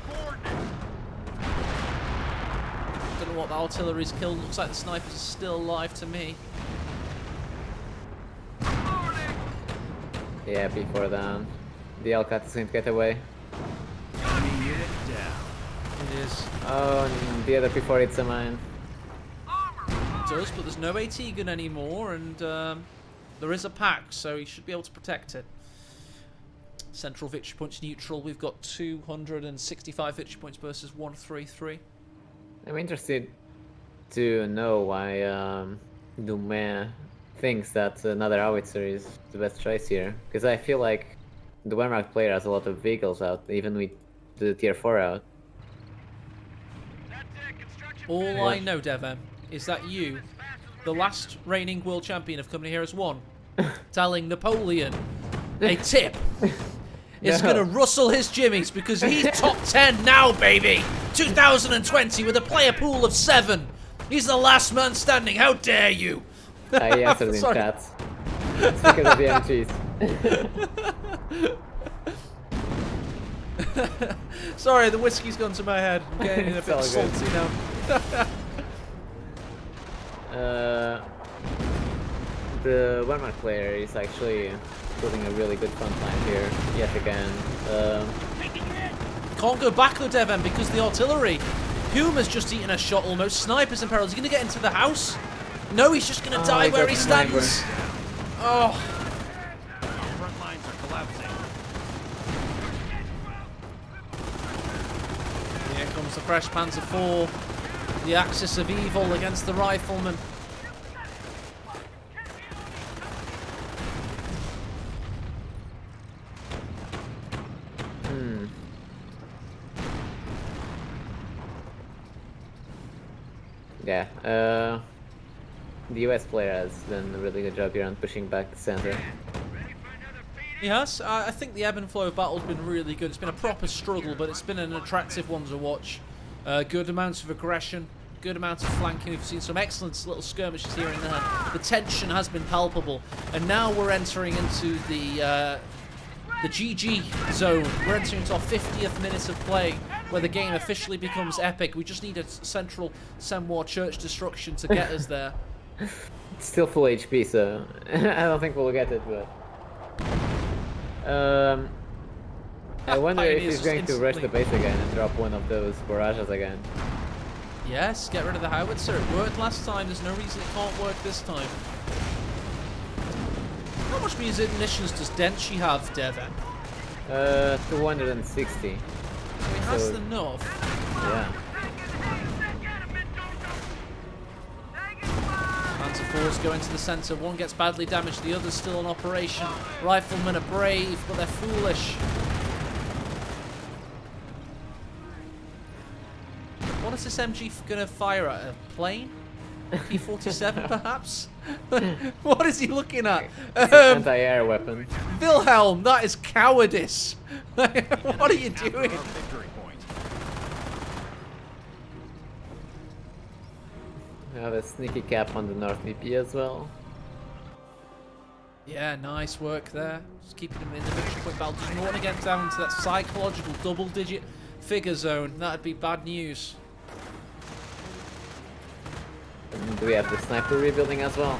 know what the artillery's killed. Looks like the snipers are still alive to me. Yeah, before down. The Hellcat is going to get away. Enemy unit down. It is. Oh, and the other before it's a mine. It does, but there's no AT gun anymore, and there is a pack, so he should be able to protect it. Central victory points neutral. We've got 265 victory points versus 133. I'm interested to know why Dumais thinks that another howitzer is the best choice here, because I feel like the Wehrmacht player has a lot of vehicles out, even with the tier 4 out. All I know, DevM, is that you, the last reigning world champion of Company Heroes 1, telling Napoleon a tip is going to rustle his jimmies, because he's top 10 now, baby! 2020 with a player pool of 7. He's the last man standing. How dare you? I answered in chats. It's because of the MGs. Sorry, the whiskey's gone to my head. I'm getting a bit salty now. The Wehrmacht player is actually building a really good front line here, yet again. Can't go back though, DevM, because the artillery. Puma's just eaten a shot almost. Sniper's in peril. Is he going to get into the house? No, he's just going to die where he stands. Oh. Front lines are collapsing. Here comes the fresh Panzer IV. The axis of evil against the rifleman. The US player has done a really good job here on pushing back the center. Yes, I think the ebb and flow of battle's been really good. It's been a proper struggle, but it's been an attractive one to watch. Good amounts of aggression, good amounts of flanking. We've seen some excellent little skirmishes here and there. The tension has been palpable, and now we're entering into the GG zone. We're entering into our 50th minute of play, where the game officially becomes epic. We just need a central Senwar church destruction to get us there. It's still full HP, so I don't think we'll get it, but... I wonder if he's going to rush the base again and drop one of those barrages again. Yes, get rid of the howitzer. It worked last time. There's no reason it can't work this time. How much munitions does Denchi have, DevM? 260. So he has enough. Yeah. Panzer IVs go into the centre. One gets badly damaged. The other's still in operation. Riflemen are brave, but they're foolish. What is this MG going to fire at? A plane? P-47 perhaps? What is he looking at? Anti-air weapon. Wilhelm, that is cowardice. What are you doing? We have a sneaky cap on the North VP as well. Yeah, nice work there. Just keeping him in the victory point battle. Does not want to get down into that psychological double-digit figure zone. That'd be bad news. And we have the sniper rebuilding as well.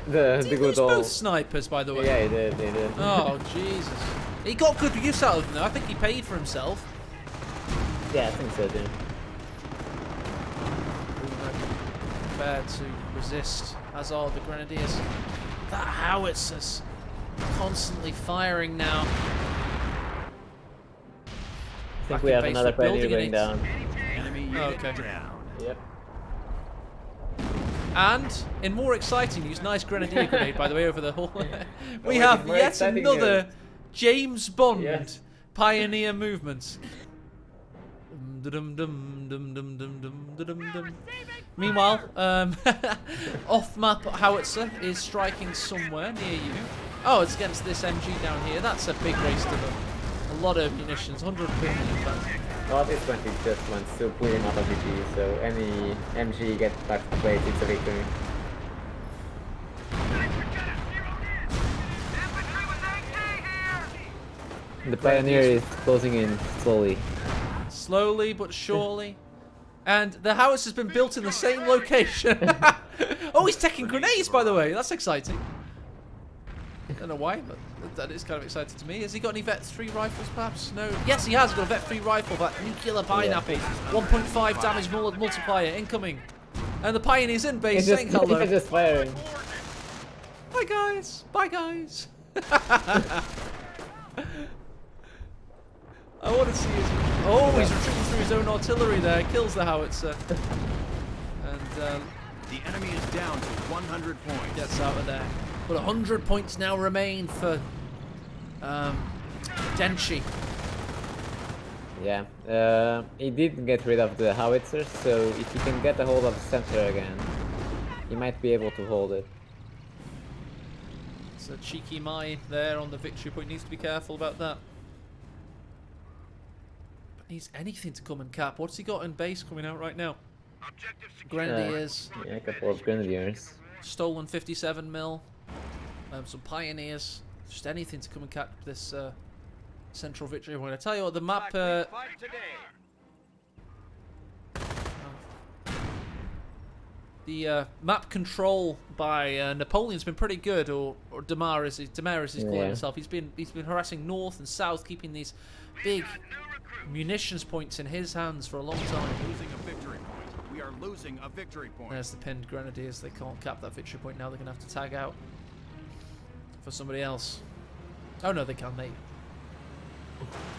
the Did he good lose old... both snipers, by the way? Yeah, he did. Oh, Jesus. He got good use out of them, though. I think he paid for himself. Yeah, I think so, too. Prepared to resist, as are the Grenadiers. That howitser's constantly firing now. I think we have another Pioneer going down. Enemy unit okay. down. Yep. And, in more exciting news, nice Grenadier grenade, by the way, over the hall. We Wait, have more yet exciting another news. James Bond Yes. Pioneer movement. Meanwhile, off-map howitzer is striking somewhere near you. Oh, it's against this MG down here. That's a big race to them. A lot of munitions, 150 in fact. Well, this 20 just wants to pull him out of VP, so any MG gets back to the base, it's a victory. The Pioneer is closing in slowly. Slowly but surely. And the house has been built in the same location. Oh, he's taking grenades, by the way. That's exciting. I don't know why, but that is kind of exciting to me. Has he got any Vet 3 rifles, perhaps? No. Yes, he has got a Vet 3 rifle, that nuclear pineapple. 1.5 damage multiplier incoming. And the Pioneer's in base saying hello. He's just firing. Bye, guys. Bye, guys. I want to see his... Oh, he's retreating through his own artillery there. Kills the howitzer. And The enemy is down to 100 points. gets out of there. But 100 points now remain for Denchi. Yeah, he did get rid of the howitzers, so if he can get a hold of the center again, he might be able to hold it. It's a cheeky mine there on the victory point. Needs to be careful about that. But needs anything to come and cap. What's he got in base coming out right now? Grenadiers. Yeah, a couple of Grenadiers. Stolen 57 mil. Some Pioneers. Just anything to come and cap this central victory point. I tell you what, the map... the map control by Napoleon's been pretty good, or Dumais as he's calling himself. He's been harassing north and south, keeping these big munitions points in his hands for a long time. Losing a victory point. We are losing a victory point. There's the pinned Grenadiers. They can't cap that victory point now. They're going to have to tag out for somebody else. Oh no, they can, mate.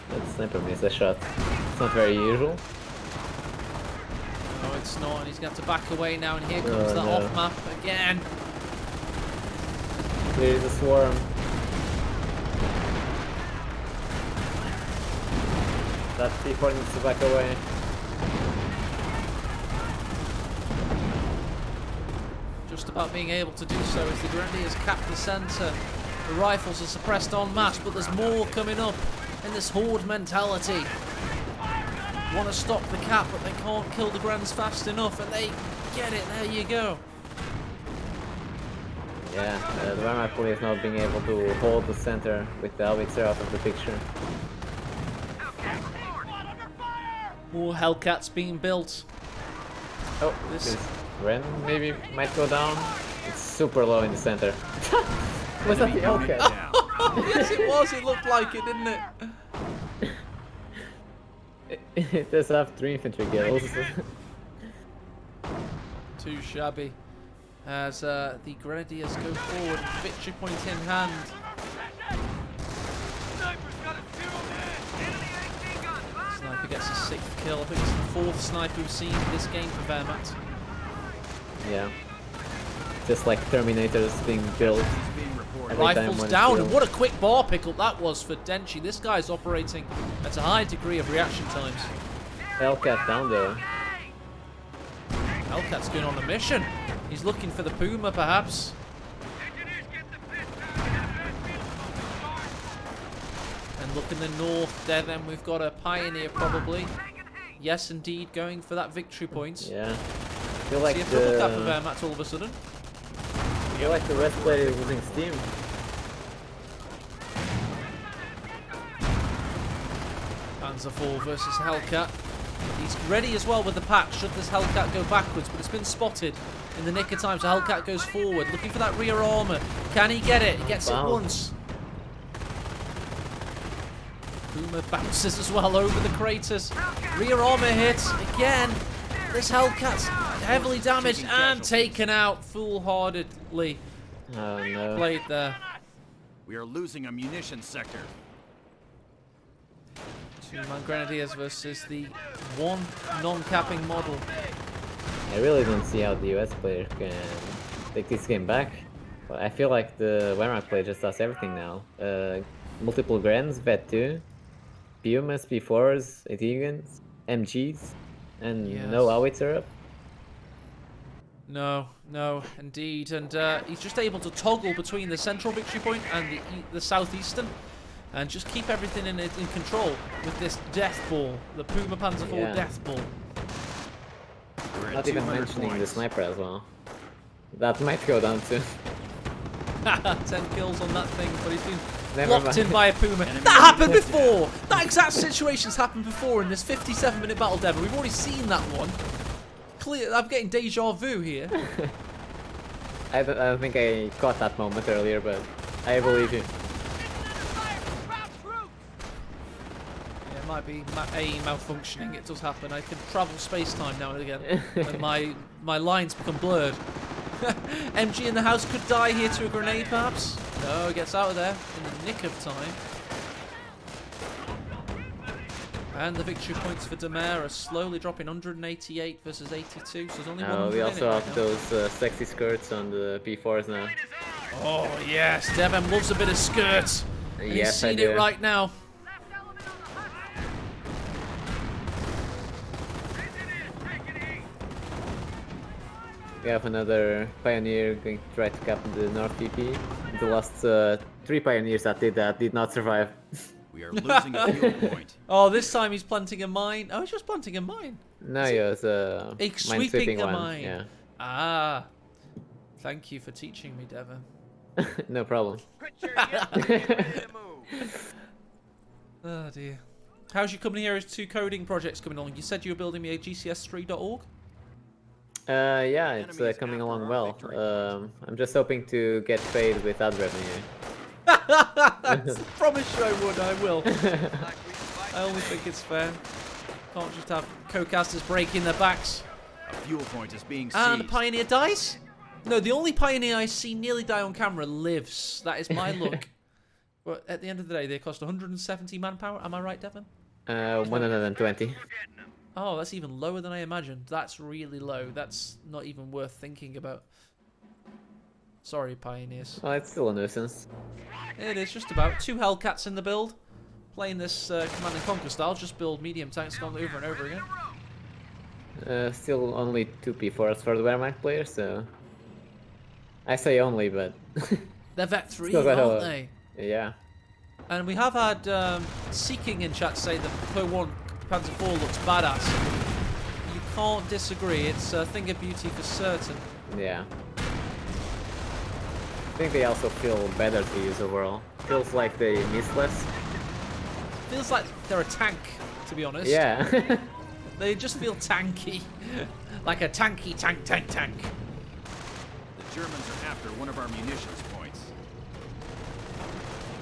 That sniper missed a shot. It's not very usual. No, it's not, and he's going to have to back away now, and here comes that off-map again. There is a swarm. That P4 needs to back away. Just about being able to do so as the Grenadiers cap the centre. The rifles are suppressed en masse, but there's more coming up in this horde mentality. Want to stop the cap, but they can't kill the Grens fast enough, and they get it. There you go. Yeah, the Wehrmacht police not being able to hold the center with the howitzer out of the picture. More Hellcats being built. Oh, this Ren maybe might go down. It's super low in the center. Was that the Hellcat? Down. Yes, it was. It looked like it, didn't it? It does have 3 infantry kills. Too shabby. As the Grenadiers go forward, victory point in hand. Sniper gets a 6th kill. I think it's the 4th sniper we've seen this game for Wehrmacht. Yeah. Just like Terminators being built. Being reported. Every time Rifles one down, kill. and what a quick bar pickup that was for Denchi. This guy's operating at a high degree of reaction times. Hellcat down though. Hellcat's going on a mission. He's looking for the Puma, perhaps. And look in the north, DevM, we've got a Pioneer probably. Yes, indeed, going for that victory point. Yeah. I feel like See a triple cap of the Wehrmacht all of a sudden. I feel like the rest player is losing steam. Panzer IV versus Hellcat. He's ready as well with the pack should this Hellcat go backwards, but it's been spotted in the nick of time, so Hellcat goes forward, looking for that rear armour. Can he get it? He gets it once. Puma bounces as well over the craters. Rear armour hits again. This Hellcat's heavily damaged and taken out foolhardily. Oh no. Played there. We are losing a munitions sector. 2-man Grenadiers versus the one non-capping model. I really don't see how the US player can take this game back. But I feel like the Wehrmacht player just does everything now. Multiple Grens, VET2, Pumas, P4s, Etigans, MGs, and no howitzer up. No, no, indeed. And he's just able to toggle between the central victory point and the southeastern. And just keep everything in control with this death ball, the Puma Panzer IV death ball. We're at Not even 200 mentioning the points. sniper as well. That might go down soon. 10 kills on that thing, but he's been Never locked mind. in by a Puma. That happened before! That exact situation's happened before in this 57-minute battle, Devon. We've already seen that one. Clear. I'm getting deja vu here. I don't think I caught that moment earlier, but I believe you. Yeah, it might be A malfunctioning. It does happen. I can travel space-time now and again, and my lines become blurred. MG in the house could die here to a grenade, perhaps. No, he gets out of there in the nick of time. And the victory points for Dumais are slowly dropping, 188 versus 82. So there's only one. We also right have now. those sexy skirts on the P4s now. Oh yes, DevM loves a bit of skirt. And Yes, he's I seen do. it right now. We have another Pioneer going to try to cap the North PP. The last 3 Pioneers that did that did not survive. We are losing a fuel point. Oh, this time he's planting a mine. Oh, he's just planting a mine. No, he was He's mine sweeping a one. mine. Yeah, Ah, thank you for teaching me, Devon. no problem. Put your units ready to move. Oh dear. How's your Company Heroes 2 coding projects coming along? You said you were building me a GCS3.org? Yeah, it's Enemies coming after along our well. victory. I'm just hoping to get paid with ad revenue. I promise you I would, I will. Like we fight. I only think it's fair. Can't just have co-casters breaking their backs. A fuel point is being And seized. Pioneer dies? No, the only Pioneer I see nearly die on camera lives. That is my luck. But at the end of the day, they cost 170 manpower. Am I right, Devon? 120. Oh, that's even lower than I imagined. That's really low. That's not even worth thinking about. Sorry, Pioneers. Well, it's still a nuisance. It is just about 2 Hellcats in the build. Playing this Command and Conquer style, just build medium tanks over and over again. Still only 2 P4s for the Wehrmacht players, so I say only, but They're Vet 3, Still got aren't a- they? yeah. And we have had Seeking in chat say that CoH1 Panzer 4 looks badass. You can't disagree, it's a thing of beauty for certain. Yeah. I think they also feel better to use overall. Feels like they miss less. Feels like they're a tank, to be honest. Yeah. They just feel tanky. Like a tanky tank. The Germans are after one of our munitions points.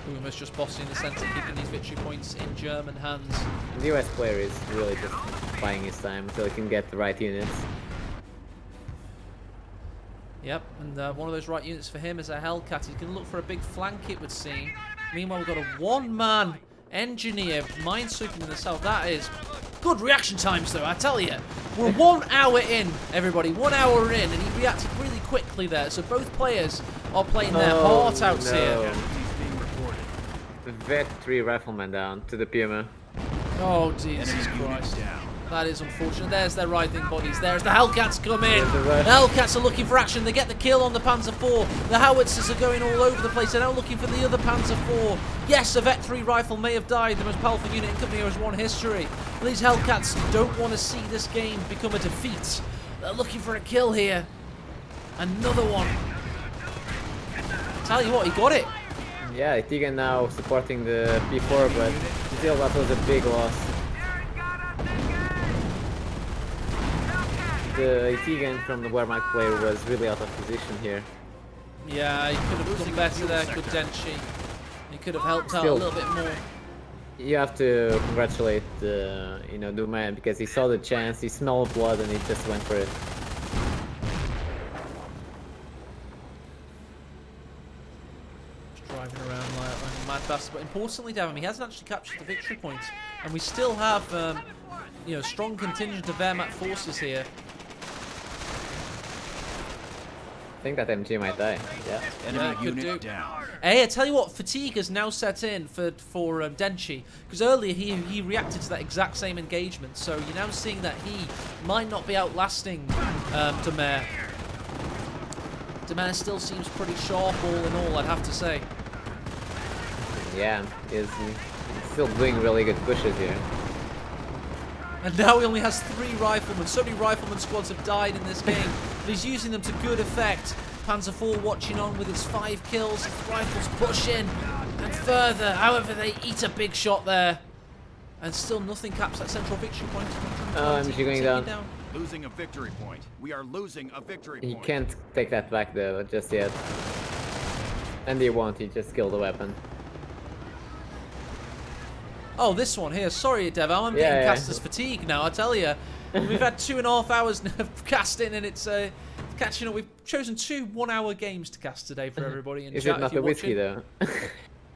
Puma's just bossing the centre, keeping these victory points in German hands. The US player is really just buying his time until he can get the right units. Yep, and one of those right units for him is a Hellcat. He's going to look for a big flank, it would seem. Meanwhile, we've got a one-man engineer minesweeping in the south. That is good reaction times, though, I tell you. We're 1 hour in, everybody. 1 hour in, and he reacted really quickly there. So both players are playing their heart out no. here. Casualties being reported. The Vet 3 rifleman down to the Puma. Oh, Jesus Enemy unit Christ. down. That is unfortunate. There's their writhing bodies. There's the Hellcats come in. There's the The rush. Hellcats are looking for action. They get the kill on the Panzer IV. The howitzers are going all over the place. They're now looking for the other Panzer IV. Yes, a Vet 3 rifle may have died, the most powerful unit in Company Heroes 1 history. But these Hellcats don't want to see this game become a defeat. They're looking for a kill here. Another one. Tell you what, he got it. Yeah, Tegan now supporting the P4, but still that was a big loss. The Tegan from the Wehrmacht player was really out of position here. Yeah, he could have done better there, could Denchi. He could have helped out a Still. little bit more. You have to congratulate, Dumais because he saw the chance, he smelled blood, and he just went for it. Just driving around like a mad bastard. But importantly, DevM, he hasn't actually captured the victory point. And we still have, strong contingent of Wehrmacht forces here. I think that MG might die. Yeah. Enemy Yeah, could unit do. down. Hey, I tell you what, fatigue has now set in for Denchi, because earlier he reacted to that exact same engagement, so you're now seeing that he might not be outlasting Dumais. Dumais still seems pretty sharp all in all, I'd have to say. Yeah, he's still doing really good pushes here. And now he only has 3 riflemen. So many rifleman squads have died in this game, but he's using them to good effect. Panzer IV watching on with his 5 kills. His rifles push in and further. However, they eat a big shot there. And still nothing caps that central victory point. Oh, MG going down. Losing a victory point. We are losing a victory He point. can't take that back though, just yet. And he won't, he just killed the weapon. Oh, this one here. Sorry, Dev. I'm Yeah, getting yeah. cast as fatigue now, I tell you. We've had 2.5 hours of casting, and it's catching up. We've chosen 2 1-hour games to cast today for everybody. In Is chat, it if not you're the whiskey watching. though?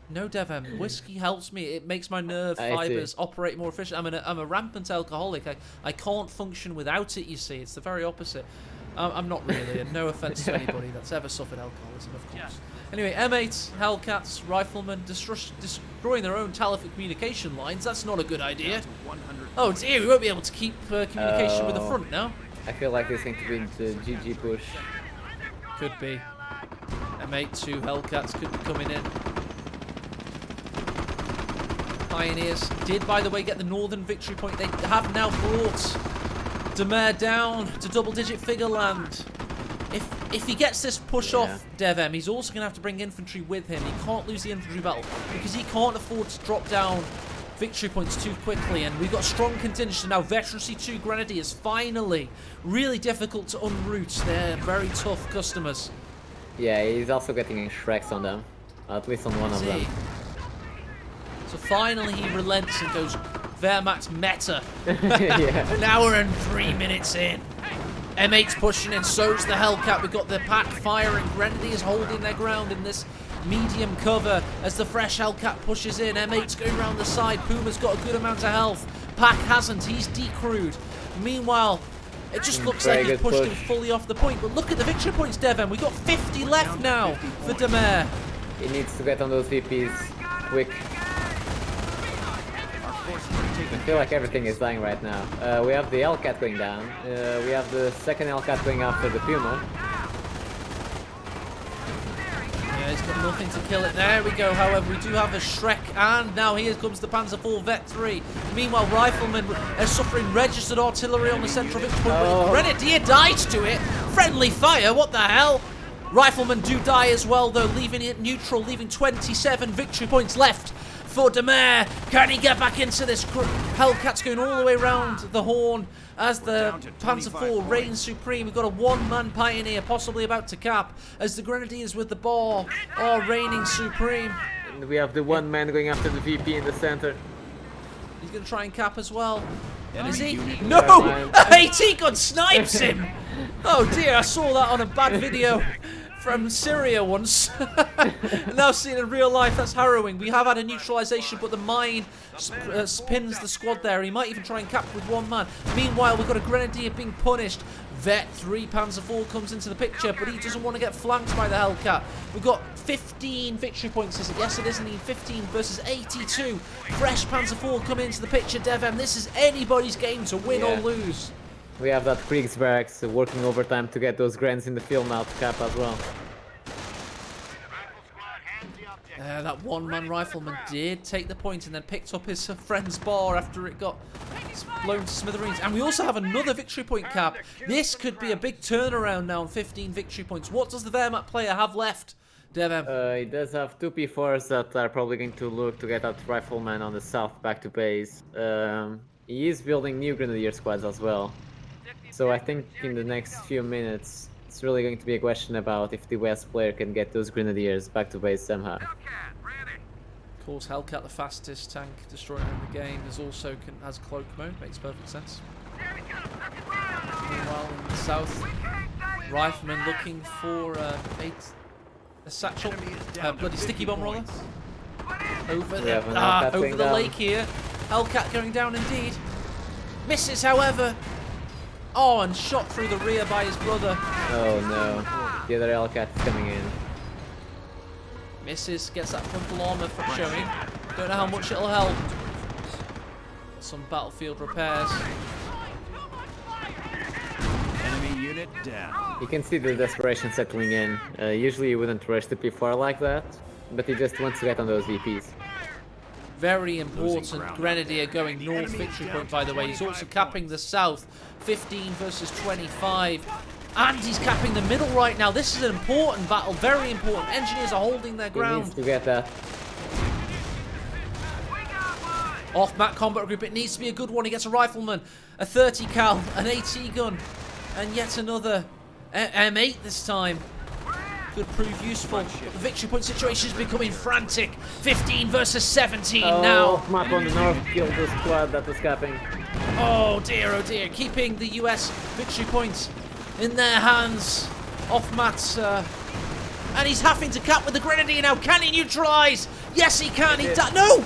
No, DevM. Whiskey helps me. It makes my nerve I see. fibers operate more efficiently. I'm a rampant alcoholic. I can't function without it, you see. It's the very opposite. I'm not really, and no offense to anybody that's ever suffered alcoholism, of course. Anyway, M8, Hellcats, Riflemen, destroying their own telephone communication lines. That's not a good idea. Down to 100 Oh points. dear, we won't be able to keep communication with the front now. I feel like this is going to be the GG push. Could be. M8, 2 Hellcats could be coming in. Pioneers did, by the way, get the northern victory point. They have now brought Dumais down to double-digit figure land. If he gets this push off, DevM, he's also going to have to bring infantry with him. He can't lose the infantry battle because he can't afford to drop down victory points too quickly. And we've got a strong contingent now. Veterancy 2 Grenadiers, finally. Really difficult to unroute. They're very tough customers. Yeah, he's also getting Shreks on them. At least on one of them. So finally he relents and goes Wehrmacht meta. Yeah. An hour and 3 minutes in. M8's pushing in, so's the Hellcat. We've got the pack firing. Grenadiers holding their ground in this medium cover as the fresh Hellcat pushes in. M8's going around the side. Puma's got a good amount of health. Pack hasn't. He's decrewed. Meanwhile, it just looks Very like he's good pushed him push. fully off the point. But look at the victory points, Devon. We've got 50 left now for Dumais. He needs to get on those VPs quick. Our forces are taking I feel like everything is dying right now. We have the Hellcat going down. We have the second Hellcat going after the Puma. He's got nothing to kill it. There we go. However, we do have a Shrek, and now here comes the Panzer IV Vet 3. Meanwhile, Riflemen are suffering registered artillery on the central victory point. Oh. Grenadier dies to it. Friendly fire. What the hell? Riflemen do die as well, though, leaving it neutral, leaving 27 victory points left for Dumais. Can he get back into this? Hellcat's going all the way around the horn as the Panzer IV reigns supreme. We've got a one-man pioneer possibly about to cap as the Grenadiers with the ball are reigning supreme. And we have the one man going after the VP in the center. He's going to try and cap as well. Is he? unit No! down. A AT gun snipes him! Oh dear, I saw that on a bad video from Syria once. Now seen in real life, that's harrowing. We have had a neutralization, but the mine spins the squad there. He might even try and cap with one man. Meanwhile, we've got a Grenadier being punished. Vet 3 Panzer IV comes into the picture, but he doesn't want to get flanked by the Hellcat. We've got 15 victory points, is it? Yes, it is indeed. 15 versus 82. Fresh Panzer IV coming into the picture, DevM. This is anybody's game to win or lose. We have that Kriegsbarracks working overtime to get those grants in the field now to cap as well. That one-man rifleman did take the point and then picked up his friend's bar after it got blown to smithereens. And we also have another victory point cap. This could be a big turnaround now on 15 victory points. What does the Wehrmacht player have left, DevM? He does have two P4s that are probably going to look to get that rifleman on the south back to base. He is building new Grenadier squads as well. So I think in the next few minutes, it's really going to be a question about if the West player can get those Grenadiers back to base somehow. Of course, Hellcat, the fastest tank destroyer in the game, has cloak mode. Makes perfect sense. Meanwhile, in the south, Rifleman looking for a satchel, bloody sticky bomb roller. Over the lake here. Hellcat going down indeed. Misses, however. Oh, and shot through the rear by his brother. Oh no, the other Hellcat is coming in. Misses, gets that frontal armor for showing. Don't know how much it'll help. Some battlefield repairs. Enemy unit down. You can see the desperation settling in. Usually you wouldn't rush the P4 like that, but he just wants to get on those VPs. Very important Grenadier going north victory point, by the way. He's also capping the south. 15 versus 25. And he's capping the middle right now. This is an important battle. Very important. Engineers are holding their He ground. needs to get that. Off-map combat group. It needs to be a good one. He gets a rifleman, a 30 cal, an AT gun, and yet another M8 this time. Could prove useful. The victory point situation is becoming frantic. 15 versus 17 now. Map on the north killed the squad that was capping. Oh dear, keeping the US victory points in their hands. Off mats, and he's having to cap with the Grenadier now. Can he neutralise? Yes, he can. No!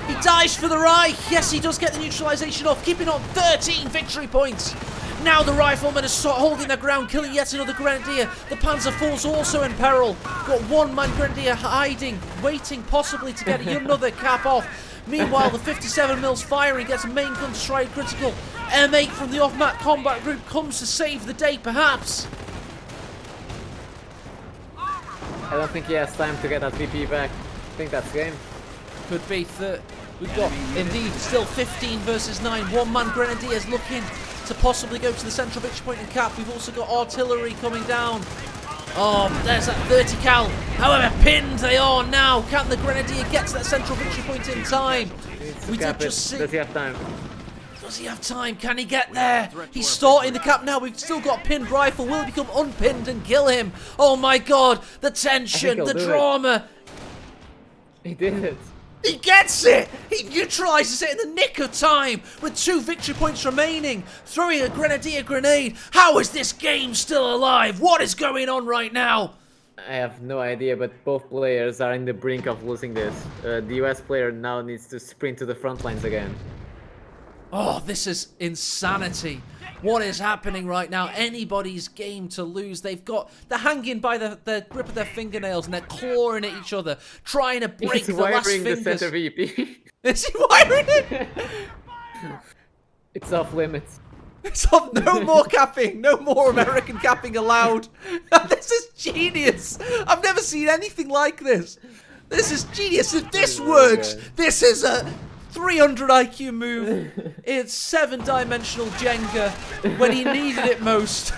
He dies for the Reich. Yes, he does get the neutralisation off, keeping on 13 victory points. Now the Riflemen are holding their ground, killing yet another Grenadier. The Panzer IV's also in peril. Got one-man Grenadier hiding, waiting possibly to get another cap off. Meanwhile, the 57mm firing gets a main gun destroyed critical. M8 from the off-map combat group comes to save the day, perhaps. I don't think he has time to get that VP back. I think that's game. Could be. We've got, indeed, still 15 versus 9. One-man Grenadiers looking to possibly go to the central victory point and cap. We've also got artillery coming down. Oh, there's that 30 cal. However, pinned they are now. Can the Grenadier get to that central victory point in time? We did just see. Does he have time? Does he have time? Can he get there? He's starting the cap now. We've still got a pinned rifle. Will he become unpinned and kill him? Oh my god. The tension, the drama. He did it. He gets it! He neutralises it in the nick of time with 2 victory points remaining. Throwing a Grenadier grenade. How is this game still alive? What is going on right now? I have no idea, but both players are in the brink of losing this. The US player now needs to sprint to the front lines again. Oh, this is insanity. What is happening right now? Anybody's game to lose. They're hanging by the grip of their fingernails and they're clawing at each other, trying to break the last fingers. The center VP. Is he wiring it? It's off limits. Stop! No more capping. No more American capping allowed. This is genius. I've never seen anything like this. This is genius. If this works, this is a 300 IQ move. It's 7-dimensional Jenga when he needed it most.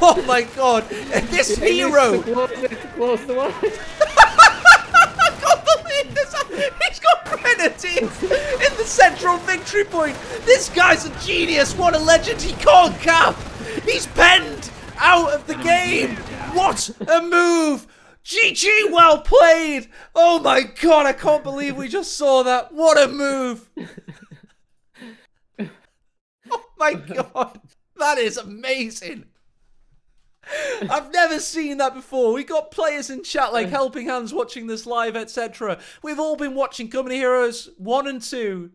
Oh my god. And this hero. Close the one. I can't believe this. He's got grenadines in the central victory point. This guy's a genius. What a legend. He can't cap. He's penned out of the game. What a move. GG, well played. Oh my god, I can't believe we just saw that. What a move. Oh my god. That is amazing. I've never seen that before. We got players in chat like Helping Hands watching this live, etc. We've all been watching Company Heroes 1 and 2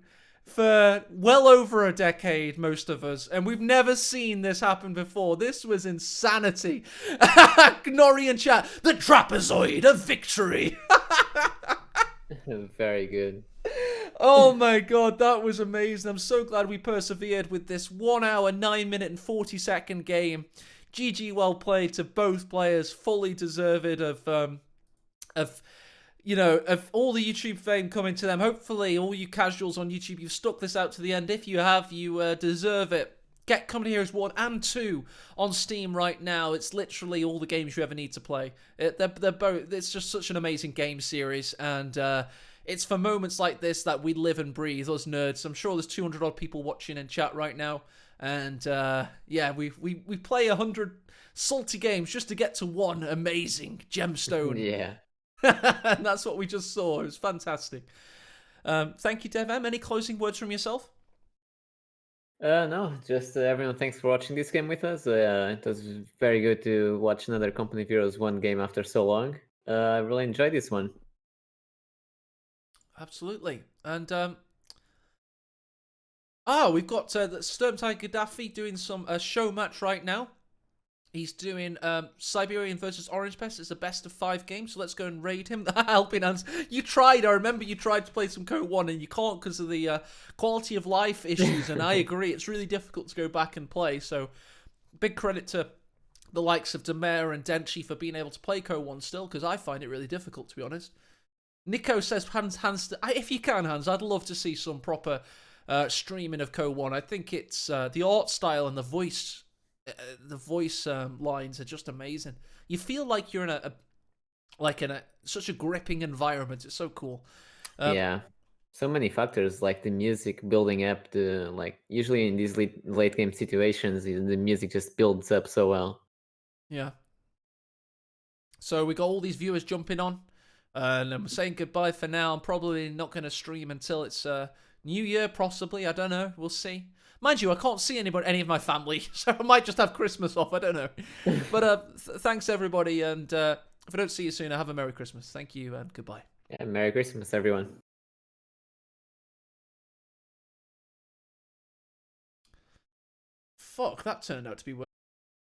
for well over a decade, most of us, and we've never seen this happen before. This was insanity. Nori in chat, the trapezoid of victory. Very good. Oh my god, that was amazing. I'm so glad we persevered with this 1 hour, 9 minute and 40-second game. GG, well played to both players, fully deserved of all the YouTube fame coming to them. Hopefully, all you casuals on YouTube, you've stuck this out to the end. If you have, you deserve it. Get Company Heroes 1 and 2 on Steam right now. It's literally all the games you ever need to play. They're both. It's just such an amazing game series, and it's for moments like this that we live and breathe, us nerds. I'm sure there's 200 odd people watching in chat right now. And yeah, we play 100 salty games just to get to one amazing gemstone. Yeah. And that's what we just saw. It was fantastic. Thank you, DevM. Any closing words from yourself? No, just everyone, thanks for watching this game with us. It was very good to watch another Company of Heroes 1 game after so long. I really enjoyed this one. Absolutely. And we've got Sturmtide Gaddafi doing some show match right now. He's doing Siberian versus Orange Pest. It's a best of 5 game, so let's go and raid him. Helping Hands. You tried. I remember you tried to play some CoH1 and you can't because of the quality of life issues. And I agree, it's really difficult to go back and play. So big credit to the likes of Dumais and Denchi for being able to play CoH1 still, because I find it really difficult, to be honest. Nico says, Hans, if you can, Hans, I'd love to see some proper streaming of CoH1. I think it's the art style and the voice lines are just amazing. You feel like you're in such a gripping environment. It's so cool. Yeah, so many factors, like the music building up. Usually in these late game situations, the music just builds up so well. Yeah. So we got all these viewers jumping on, and I'm saying goodbye for now. I'm probably not going to stream until it's New Year, possibly. I don't know. We'll see. Mind you, I can't see any of my family, so I might just have Christmas off. I don't know. But thanks, everybody, and if I don't see you soon, have a Merry Christmas. Thank you, and goodbye. Yeah, Merry Christmas, everyone. Fuck, that turned out to be worse.